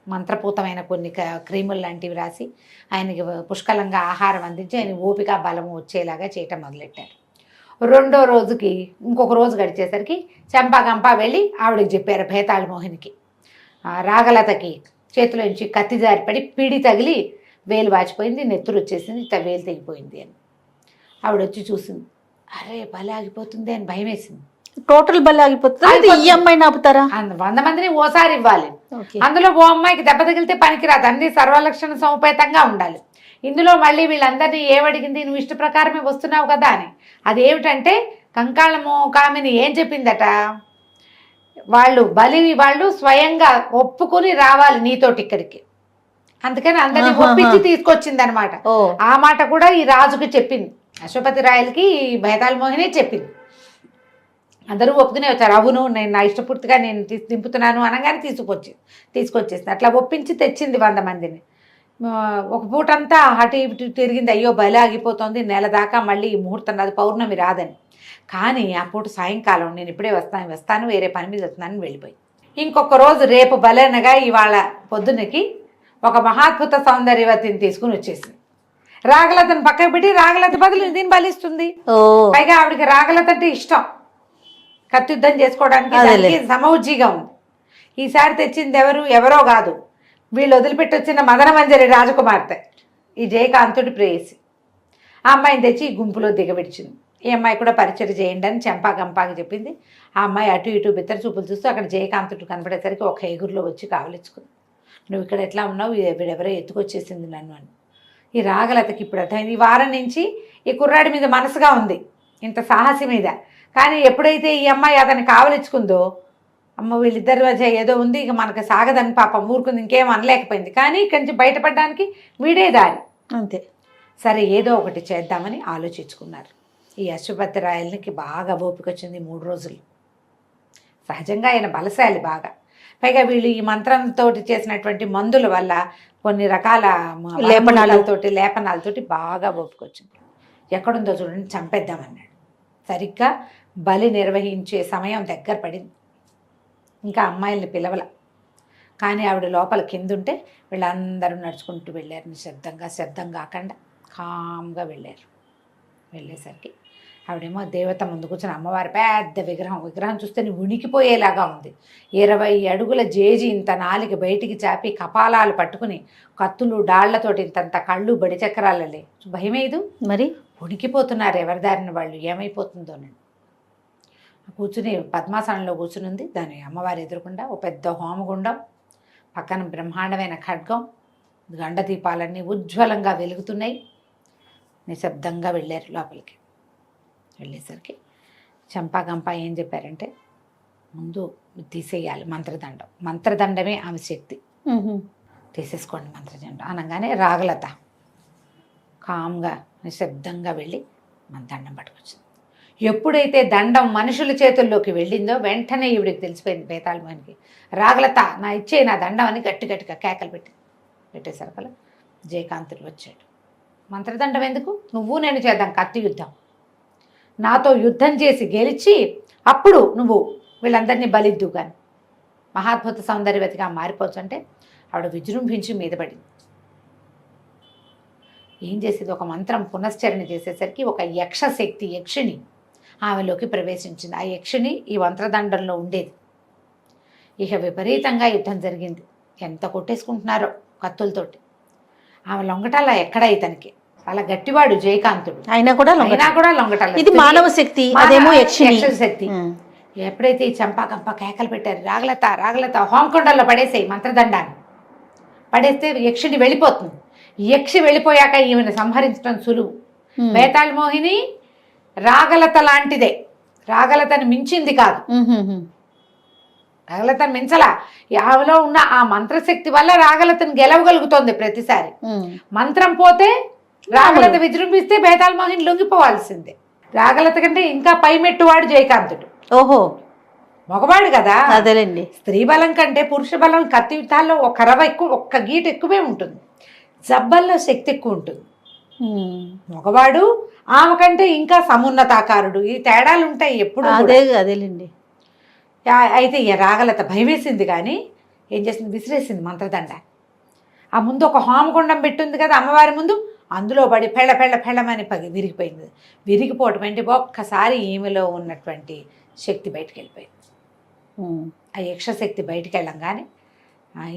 మంత్రపూతమైన కొన్ని క్రీములు లాంటివి రాసి ఆయనకి పుష్కలంగా ఆహారం అందించి ఆయన ఓపిక బలము వచ్చేలాగా చేయటం మొదలెట్టారు. 2వ రోజుకి ఇంకొక రోజు గడిచేసరికి చెంపా గంప వెళ్ళి ఆవిడకి చెప్పారు, భేతాళ మోహినికి. రాగలతకి చేతిలో నుంచి కత్తి జారిపడి పిడి తగిలి వేలు వాచిపోయింది, నెత్తురు వచ్చేసింది, వేలు తెగిపోయింది అని. ఆవిడ వచ్చి చూసింది. అరే బలి ఆగిపోతుంది అని భయం వేసింది. టోటల్ బలి ఆగిపోతుంది. ఈ అమ్మాయిని ఆపుతారా? 100 మందిని ఓసారి ఇవ్వాలి. అందులో ఓ అమ్మాయికి దెబ్బ తగిలితే పనికిరాదు. అన్ని సర్వలక్షణ సముపేతంగా ఉండాలి. ఇందులో మళ్ళీ వీళ్ళందరినీ ఏమడిగింది, నువ్వు ఇష్ట ప్రకారమే వస్తున్నావు కదా అని. అదేమిటంటే కంకాళము కామిని ఏం చెప్పిందట, వాళ్ళు స్వయంగా ఒప్పుకుని రావాలి నీతోటి ఇక్కడికి. అందుకని అందరినీ ఒప్పించి తీసుకొచ్చింది అనమాట. ఆ మాట కూడా ఈ రాజుకి చెప్పింది. అశ్వపతి రాయలకి భేతాళ మోహిని చెప్పింది. అందరూ ఒప్పుకునే వచ్చారు. అవును, నేను నా ఇష్టపూర్తిగా నేను దింపుతున్నాను అనగానే తీసుకొచ్చేసింది. అట్లా ఒప్పించి తెచ్చింది 100 మందిని. ఒక పూటంతా అటు ఇటు తిరిగింది. అయ్యో బలి ఆగిపోతుంది, నెల దాకా మళ్ళీ ఈ ముహూర్తం రాదు, పౌర్ణమి రాదని. కానీ అప్పుడు సాయంకాలం నేను ఇప్పుడే వస్తాను వేరే పని మీద వస్తున్నానని వెళ్ళిపోయి ఇంకొక రోజు రేపు బలనగా ఇవాళ పొద్దున్నకి ఒక మహాద్భుత సౌందర్యవతిని తీసుకుని వచ్చేసింది. రాగలతను పక్కకు పెట్టి రాగలత బదులు దీన్ని బలిస్తుంది. ఓ పైగా ఆవిడకి రాగలత అంటే ఇష్టం, కత్యుద్ధం చేసుకోవడానికి దానికి సమౌజ్జిగా ఉంది. ఈసారి తెచ్చింది ఎవరో కాదు, వీళ్ళు వదిలిపెట్టి వచ్చిన మదన మంజరి రాజకుమార్తె, ఈ జయకాంతుడి ప్రేయసి. ఆ అమ్మాయిని తెచ్చి ఈ గుంపులో దిగబెట్టింది. ఈ అమ్మాయి కూడా పరిచయం చేయండి అని చంపాకి చెప్పింది. ఆ అమ్మాయి అటు ఇటు బిత్తర చూపులు చూస్తూ అక్కడ జయకాంతుడు కనపడేసరికి ఒక ఎగురులో వచ్చి కావలించుకుంది. నువ్వు ఇక్కడ ఎట్లా ఉన్నావు, వీడెవరో ఎత్తుకొచ్చేసింది నన్ను అని. ఈ రాగలతకి ఇప్పుడు అర్థమైంది. ఈ వారం నుంచి ఈ కుర్రాడి మీద మనసుగా ఉంది, ఇంత సాహసి మీద. కానీ ఎప్పుడైతే ఈ అమ్మాయి అతన్ని కావలించుకుందో, అమ్మ వీళ్ళిద్దరి మధ్య ఏదో ఉంది, ఇక మనకు సాగదని పాపం ఊరుకుంది, ఇంకేం అనలేకపోయింది. కానీ ఇక్కడి నుంచి బయటపడడానికి వీడే దారి. అంతే. సరే ఏదో ఒకటి చేద్దామని ఆలోచించుకున్నారు. ఈ అశ్వపతి రాయలకి బాగా ఓపిక వచ్చింది 3 రోజులు. సహజంగా ఆయన బలశాలి బాగా. పైగా వీళ్ళు ఈ మంత్రంతో చేసినటువంటి మందుల వల్ల కొన్ని రకాల లేపనాలతోటి బాగా ఓపిక వచ్చింది. ఎక్కడుందో చూడండి, చంపేద్దామన్నాడు. సరిగ్గా బలి నిర్వహించే సమయం దగ్గర పడింది. ఇంకా అమ్మాయిల్ని పిలవల. కానీ ఆవిడ లోపల కిందుంటే వీళ్ళందరూ నడుచుకుంటూ వెళ్ళారు. శబ్దం కాకుండా కామ్గా వెళ్ళారు. వెళ్ళేసరికి ఆవిడేమో దేవత ముందు కూర్చొని అమ్మవారి పెద్ద విగ్రహం చూస్తే ఉనికిపోయేలాగా ఉంది. 20 అడుగుల జేజి ఇంత నాలిక బయటికి చాపి కపాలాలు పట్టుకుని కత్తులు డాళ్లతోటి ఇంతంత కళ్ళు బడి చక్రాలలే. భయమేదు మరి, ఉనికిపోతున్నారు ఎవరిదారిన వాళ్ళు, ఏమైపోతుందోనండి. కూర్చుని పద్మాసనంలో కూర్చుని ఉంది. దాని అమ్మవారి ఎదురుకుండా ఓ పెద్ద హోమగుండం, పక్కన బ్రహ్మాండమైన ఖడ్గం, గండ దీపాలన్నీ ఉజ్వలంగా వెలుగుతున్నాయి. నిశ్శబ్దంగా వెళ్ళారు లోపలికి. వెళ్ళేసరికి చంపాగంప ఏం చెప్పారంటే, ముందు తీసేయాలి మంత్రదండమే ఆమె శక్తి, తీసేసుకోండి మంత్రదండం అనగానే రాగలత కామ్గా నిశ్శబ్దంగా వెళ్ళి మన దండం పట్టుకొచ్చింది. ఎప్పుడైతే దండం మనుషుల చేతుల్లోకి వెళ్ళిందో వెంటనే ఈవిడికి తెలిసిపోయింది బేతాళమోహినికి. రాగలత నా దండం అని గట్టిగా కేకలు పెట్టేసరికల జయకాంతుడు వచ్చాడు. మంత్రదండం ఎందుకు, నువ్వు నేను చేద్దాం కత్తి యుద్ధం, నాతో యుద్ధం చేసి గెలిచి అప్పుడు నువ్వు వీళ్ళందరినీ బలిద్దు కానీ మహాద్భుత సౌందర్యవతిగా మారిపోవచ్చు అంటే ఆవిడ విజృంభించి మీద పడింది. ఏం చేసేది, ఒక మంత్రం పునశ్చరణ చేసేసరికి ఒక యక్షిణి ఆమెలోకి ప్రవేశించింది. ఆ యక్షిణి ఈ మంత్రదండంలో ఉండేది. ఇక విపరీతంగా యుద్ధం జరిగింది. ఎంత కొట్టేసుకుంటున్నారో కత్తులతోటి. ఆమె లొంగటాల ఎక్కడ ఇతనికి, అలా గట్టివాడు జయకాంతుడు, అయినా కూడా లొంగటాల. ఇది మానవ శక్తి, అదేమో యక్షిణి శక్తి. ఎప్పుడైతే ఈ చంపాకంప కేకలు పెట్టారు, రాగలత హోంకొండల్లో పడేసేయి మంత్రదండాన్ని, పడేస్తే యక్షిని వెళ్ళిపోతుంది. యక్షి వెళ్ళిపోయాక ఈమెను సంహరించడం సులువు. బేతాళమోహిని రాగలత లాంటిదే, రాగలతని మించింది కాదు. రాగలతను మించలా. ఆమెలో ఉన్న ఆ మంత్రశక్తి వల్ల రాగలతను గెలవగలుగుతోంది ప్రతిసారి. మంత్రం పోతే రాగలత విజృంభిస్తే బేతాళమోహిని లొంగిపోవాల్సిందే. రాగలత కంటే ఇంకా పైమెట్టువాడు జయకాంతుడు. ఓహో, మగవాడు కదా. అదేలేండి. స్త్రీ బలం కంటే పురుష బలం కత్తి యుద్ధాల్లో ఒక్క గీట ఎక్కువే ఉంటుంది, జబ్బల్లో శక్తి ఎక్కువ ఉంటుంది. మగవాడు ఆమె కంటే ఇంకా సమున్నతాకారుడు. ఈ తేడాలు ఉంటాయి ఎప్పుడు. అదేలేండి. అయితే రాగలత భయమేసింది కానీ ఏం చేసింది, విసిరేసింది మంత్రదండ. ఆ ముందు ఒక హోమగుండం పెట్టింది కదా అమ్మవారి ముందు, అందులో పడి పెళ్ళమని విరిగిపోయింది. విరిగిపోవటం అంటే ఒక్కసారి ఈమెలో ఉన్నటువంటి శక్తి బయటికి వెళ్ళిపోయింది. ఆ యక్షశక్తి బయటికి వెళ్ళంగానే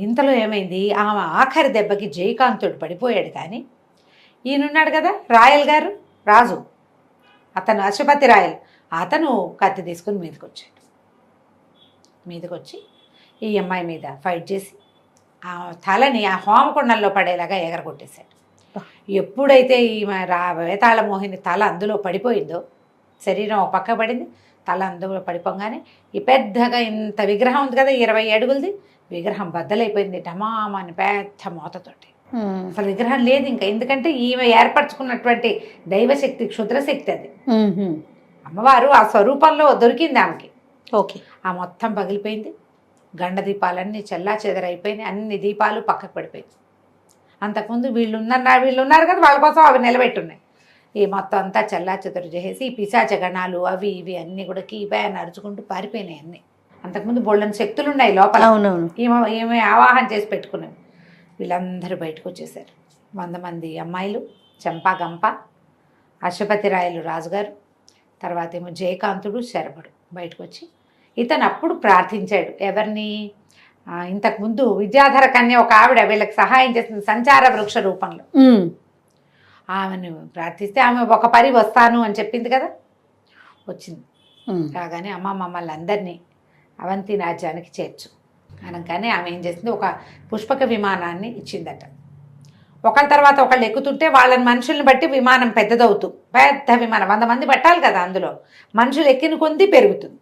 ఇంతలో ఏమైంది, ఆమె ఆఖరి దెబ్బకి జయకాంతుడు పడిపోయాడు. కానీ ఈయనున్నాడు కదా రాయల్ గారు, రాజు, అతను అశ్వపతి రాయల్, అతను కత్తి తీసుకుని మీదకి వచ్చి ఈ అమ్మాయి మీద ఫైట్ చేసి ఆ తలని ఆ హోమకుండంలో పడేలాగా ఎగరగొట్టేశాడు. ఎప్పుడైతే ఈ వేతాళమోహిని తల అందులో పడిపోయిందో, శరీరం ఒక పక్క పడింది, తల అందులో పడిపోగానే ఈ పెద్దగా ఇంత విగ్రహం ఉంది కదా 20 అడుగులది విగ్రహం బద్దలైపోయింది టమామని పెద్ద మోతతోటి. అసలు విగ్రహం లేదు ఇంకా, ఎందుకంటే ఈమె ఏర్పరచుకున్నటువంటి దైవశక్తి క్షుద్రశక్తి అది. అమ్మవారు ఆ స్వరూపంలో దొరికింది ఆమెకి. ఓకే, ఆ మొత్తం పగిలిపోయింది. గండ దీపాలన్నీ చెల్లా చెదరైపోయినాయి, అన్ని దీపాలు పక్కకు పడిపోయింది. అంతకుముందు వీళ్ళు ఉన్నారు కదా, వాళ్ళ కోసం అవి నిలబెట్టున్నాయి. ఈ మొత్తం అంతా చల్లాచెదరు చేసేసి ఈ పిశాచ గణాలు అవి ఇవి అన్నీ కూడా కీబాయని అరుచుకుంటూ పారిపోయినాయి అన్నీ. అంతకుముందు బోళ్ళని శక్తులు ఉన్నాయి లోపల, అవునవును. ఈమె ఆవాహన చేసి పెట్టుకున్నాం. వీళ్ళందరూ బయటకు వచ్చేసారు. 100 మంది అమ్మాయిలు, చంపా గంప, అశ్వపతి రాయలు రాజుగారు, తర్వాత ఏమో జయకాంతుడు, శరభుడు బయటకు వచ్చి ఇతను అప్పుడు ప్రార్థించాడు. ఎవరిని? ఇంతకుముందు విద్యాధర కన్య ఒక ఆవిడ వీళ్ళకి సహాయం చేసింది సంచార వృక్ష రూపంలో. ఆమెను ప్రార్థిస్తే ఆమె ఒక పరి వస్తాను అని చెప్పింది కదా, వచ్చింది. రాగానే అమ్మ మమ్మల్ని అందరినీ అవంతి రాజ్యానికి చేర్చు అనగానే ఆమె ఏం చేసింది, ఒక పుష్పక విమానాన్ని ఇచ్చిందట. ఒకళ్ళ తర్వాత ఒకళ్ళు ఎక్కుతుంటే వాళ్ళని మనుషుల్ని బట్టి విమానం పెద్దదవుతూ, పెద్ద విమానం 100 మంది పట్టాలి కదా, అందులో మనుషులు ఎక్కిన కొద్దీ పెరుగుతుంది.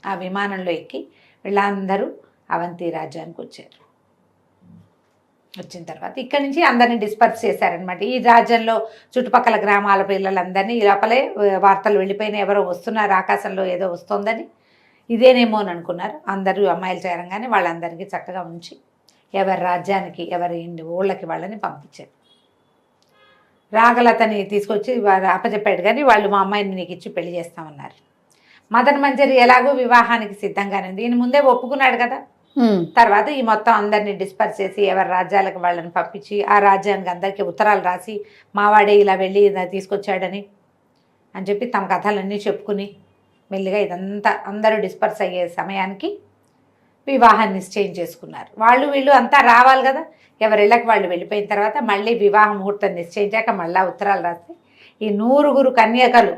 ఆ విమానంలో ఎక్కి వీళ్ళందరూ అవంతి రాజ్యానికి వచ్చారు. వచ్చిన తర్వాత ఇక్కడి నుంచి అందరినీ డిస్పర్స్ చేశారనమాట. ఈ రాజ్యంలో చుట్టుపక్కల గ్రామాల పిల్లలందరినీ ఈ లోపలే వార్తలు వెళ్ళిపోయినా, ఎవరో వస్తున్నారు ఆకాశంలో ఏదో వస్తుందని, ఇదేనేమో అని అనుకున్నారు. అందరూ అమ్మాయిలు చేరంగానే వాళ్ళందరికీ చక్కగా ఉంచి ఎవరి రాజ్యానికి ఎవరి ఊళ్ళకి వాళ్ళని పంపించారు. రాగలతని తీసుకొచ్చి అప్పచెప్పాడు, కానీ వాళ్ళు మా అమ్మాయిని నీకు ఇచ్చి పెళ్లి చేస్తామన్నారు. మదన్ మంజరి ఎలాగో వివాహానికి సిద్ధంగానే ఉంది, ఈయన ముందే ఒప్పుకున్నాడు కదా. తర్వాత ఈ మొత్తం అందరినీ డిస్పర్స్ చేసి ఎవరి రాజ్యాలకు వాళ్ళని పంపించి ఆ రాజ్యానికి అందరికీ ఉత్తరాలు రాసి మావాడే ఇలా వెళ్ళి ఇలా తీసుకొచ్చాడని అని చెప్పి తమ కథలన్నీ చెప్పుకుని మెల్లిగా ఇదంతా అందరూ డిస్పర్స్ అయ్యే సమయానికి వివాహాన్ని నిశ్చయం చేసుకున్నారు. వాళ్ళు వీళ్ళు అంతా రావాలి కదా, ఎవరిళ్ళకి వాళ్ళు వెళ్ళిపోయిన తర్వాత మళ్ళీ వివాహ ముహూర్తం నిశ్చయించాక మళ్ళీ ఉత్తరాలు రాస్తే ఈ 100 కన్యకలు,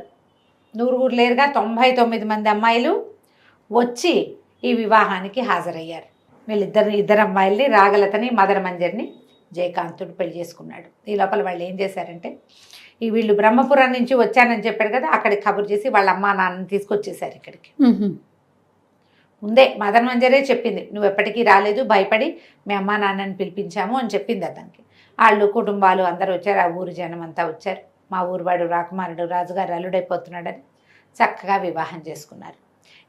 100 లేరుగా 99 మంది అమ్మాయిలు వచ్చి ఈ వివాహానికి హాజరయ్యారు. ఇద్దరు అమ్మాయిల్ని, రాగలతని మదన మంజరిని జయకాంతుడు పెళ్లి చేసుకున్నాడు. ఈ లోపల వాళ్ళు ఏం చేశారంటే, ఈ వీళ్ళు బ్రహ్మపురం నుంచి వచ్చానని చెప్పారు కదా, అక్కడికి కబురు చేసి వాళ్ళ అమ్మా నాన్నని తీసుకొచ్చేసారు ఇక్కడికి. ముందే మదన మంజరే చెప్పింది, నువ్వు ఎప్పటికీ రాలేదు, భయపడి మీ అమ్మా నాన్నని పిలిపించాము అని చెప్పింది అతనికి. వాళ్ళు కుటుంబాలు అందరూ వచ్చారు, ఆ ఊరు జనం అంతా వచ్చారు. మా ఊరువాడు రాకుమారుడు రాజుగారు అల్లుడైపోతున్నాడని చక్కగా వివాహం చేసుకున్నారు.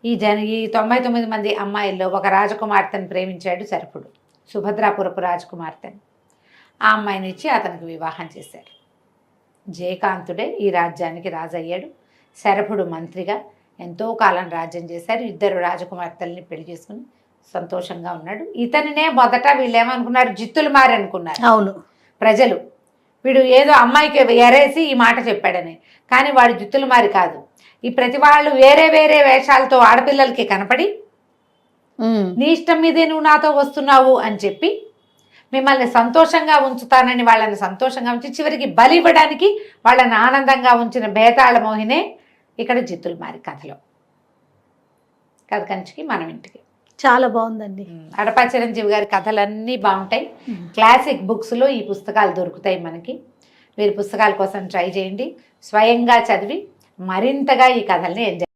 ఈ 99 మంది అమ్మాయిల్లో ఒక రాజకుమార్తెను ప్రేమించాడు శరభుడు, సుభద్రాపురపు రాజకుమార్తెను. ఆ అమ్మాయిని ఇచ్చి అతనికి వివాహం చేశారు. జయకాంతుడే ఈ రాజ్యానికి రాజు అయ్యాడు. శరభుడు మంత్రిగా ఎంతో కాలం రాజ్యం చేశారు. 2 రాజకుమార్తెల్ని పెళ్లి చేసుకుని సంతోషంగా ఉన్నాడు. ఇతనినే మొదట వీళ్ళు ఏమనుకున్నారు, జిత్తులు మారి అనుకున్నారు. అవును, ప్రజలు వీడు ఏదో అమ్మాయికి ఎరేసి ఈ మాట చెప్పాడని. కానీ వాడు జిత్తులు మారి కాదు. ఈ ప్రతి వాళ్ళు వేరే వేరే వేషాలతో ఆడపిల్లలకి కనపడి నీ ఇష్టం మీదే నువ్వు నాతో వస్తున్నావు అని చెప్పి మిమ్మల్ని సంతోషంగా ఉంచుతానని వాళ్ళని సంతోషంగా ఉంచి చివరికి బలి ఇవ్వడానికి వాళ్ళని ఆనందంగా ఉంచిన బేతాళ మోహినే ఇక్కడ జిత్తులు మారి కథలో. కథ కంచికి మనం ఇంటికి. చాలా బాగుందండి. అడపా చిరంజీవి గారి కథలన్నీ బాగుంటాయి. క్లాసిక్ బుక్స్లో ఈ పుస్తకాలు దొరుకుతాయి మనకి. మీరు పుస్తకాల కోసం ట్రై చేయండి, స్వయంగా చదివి మరింతగా ఈ కథల్ని ఎంజాయ్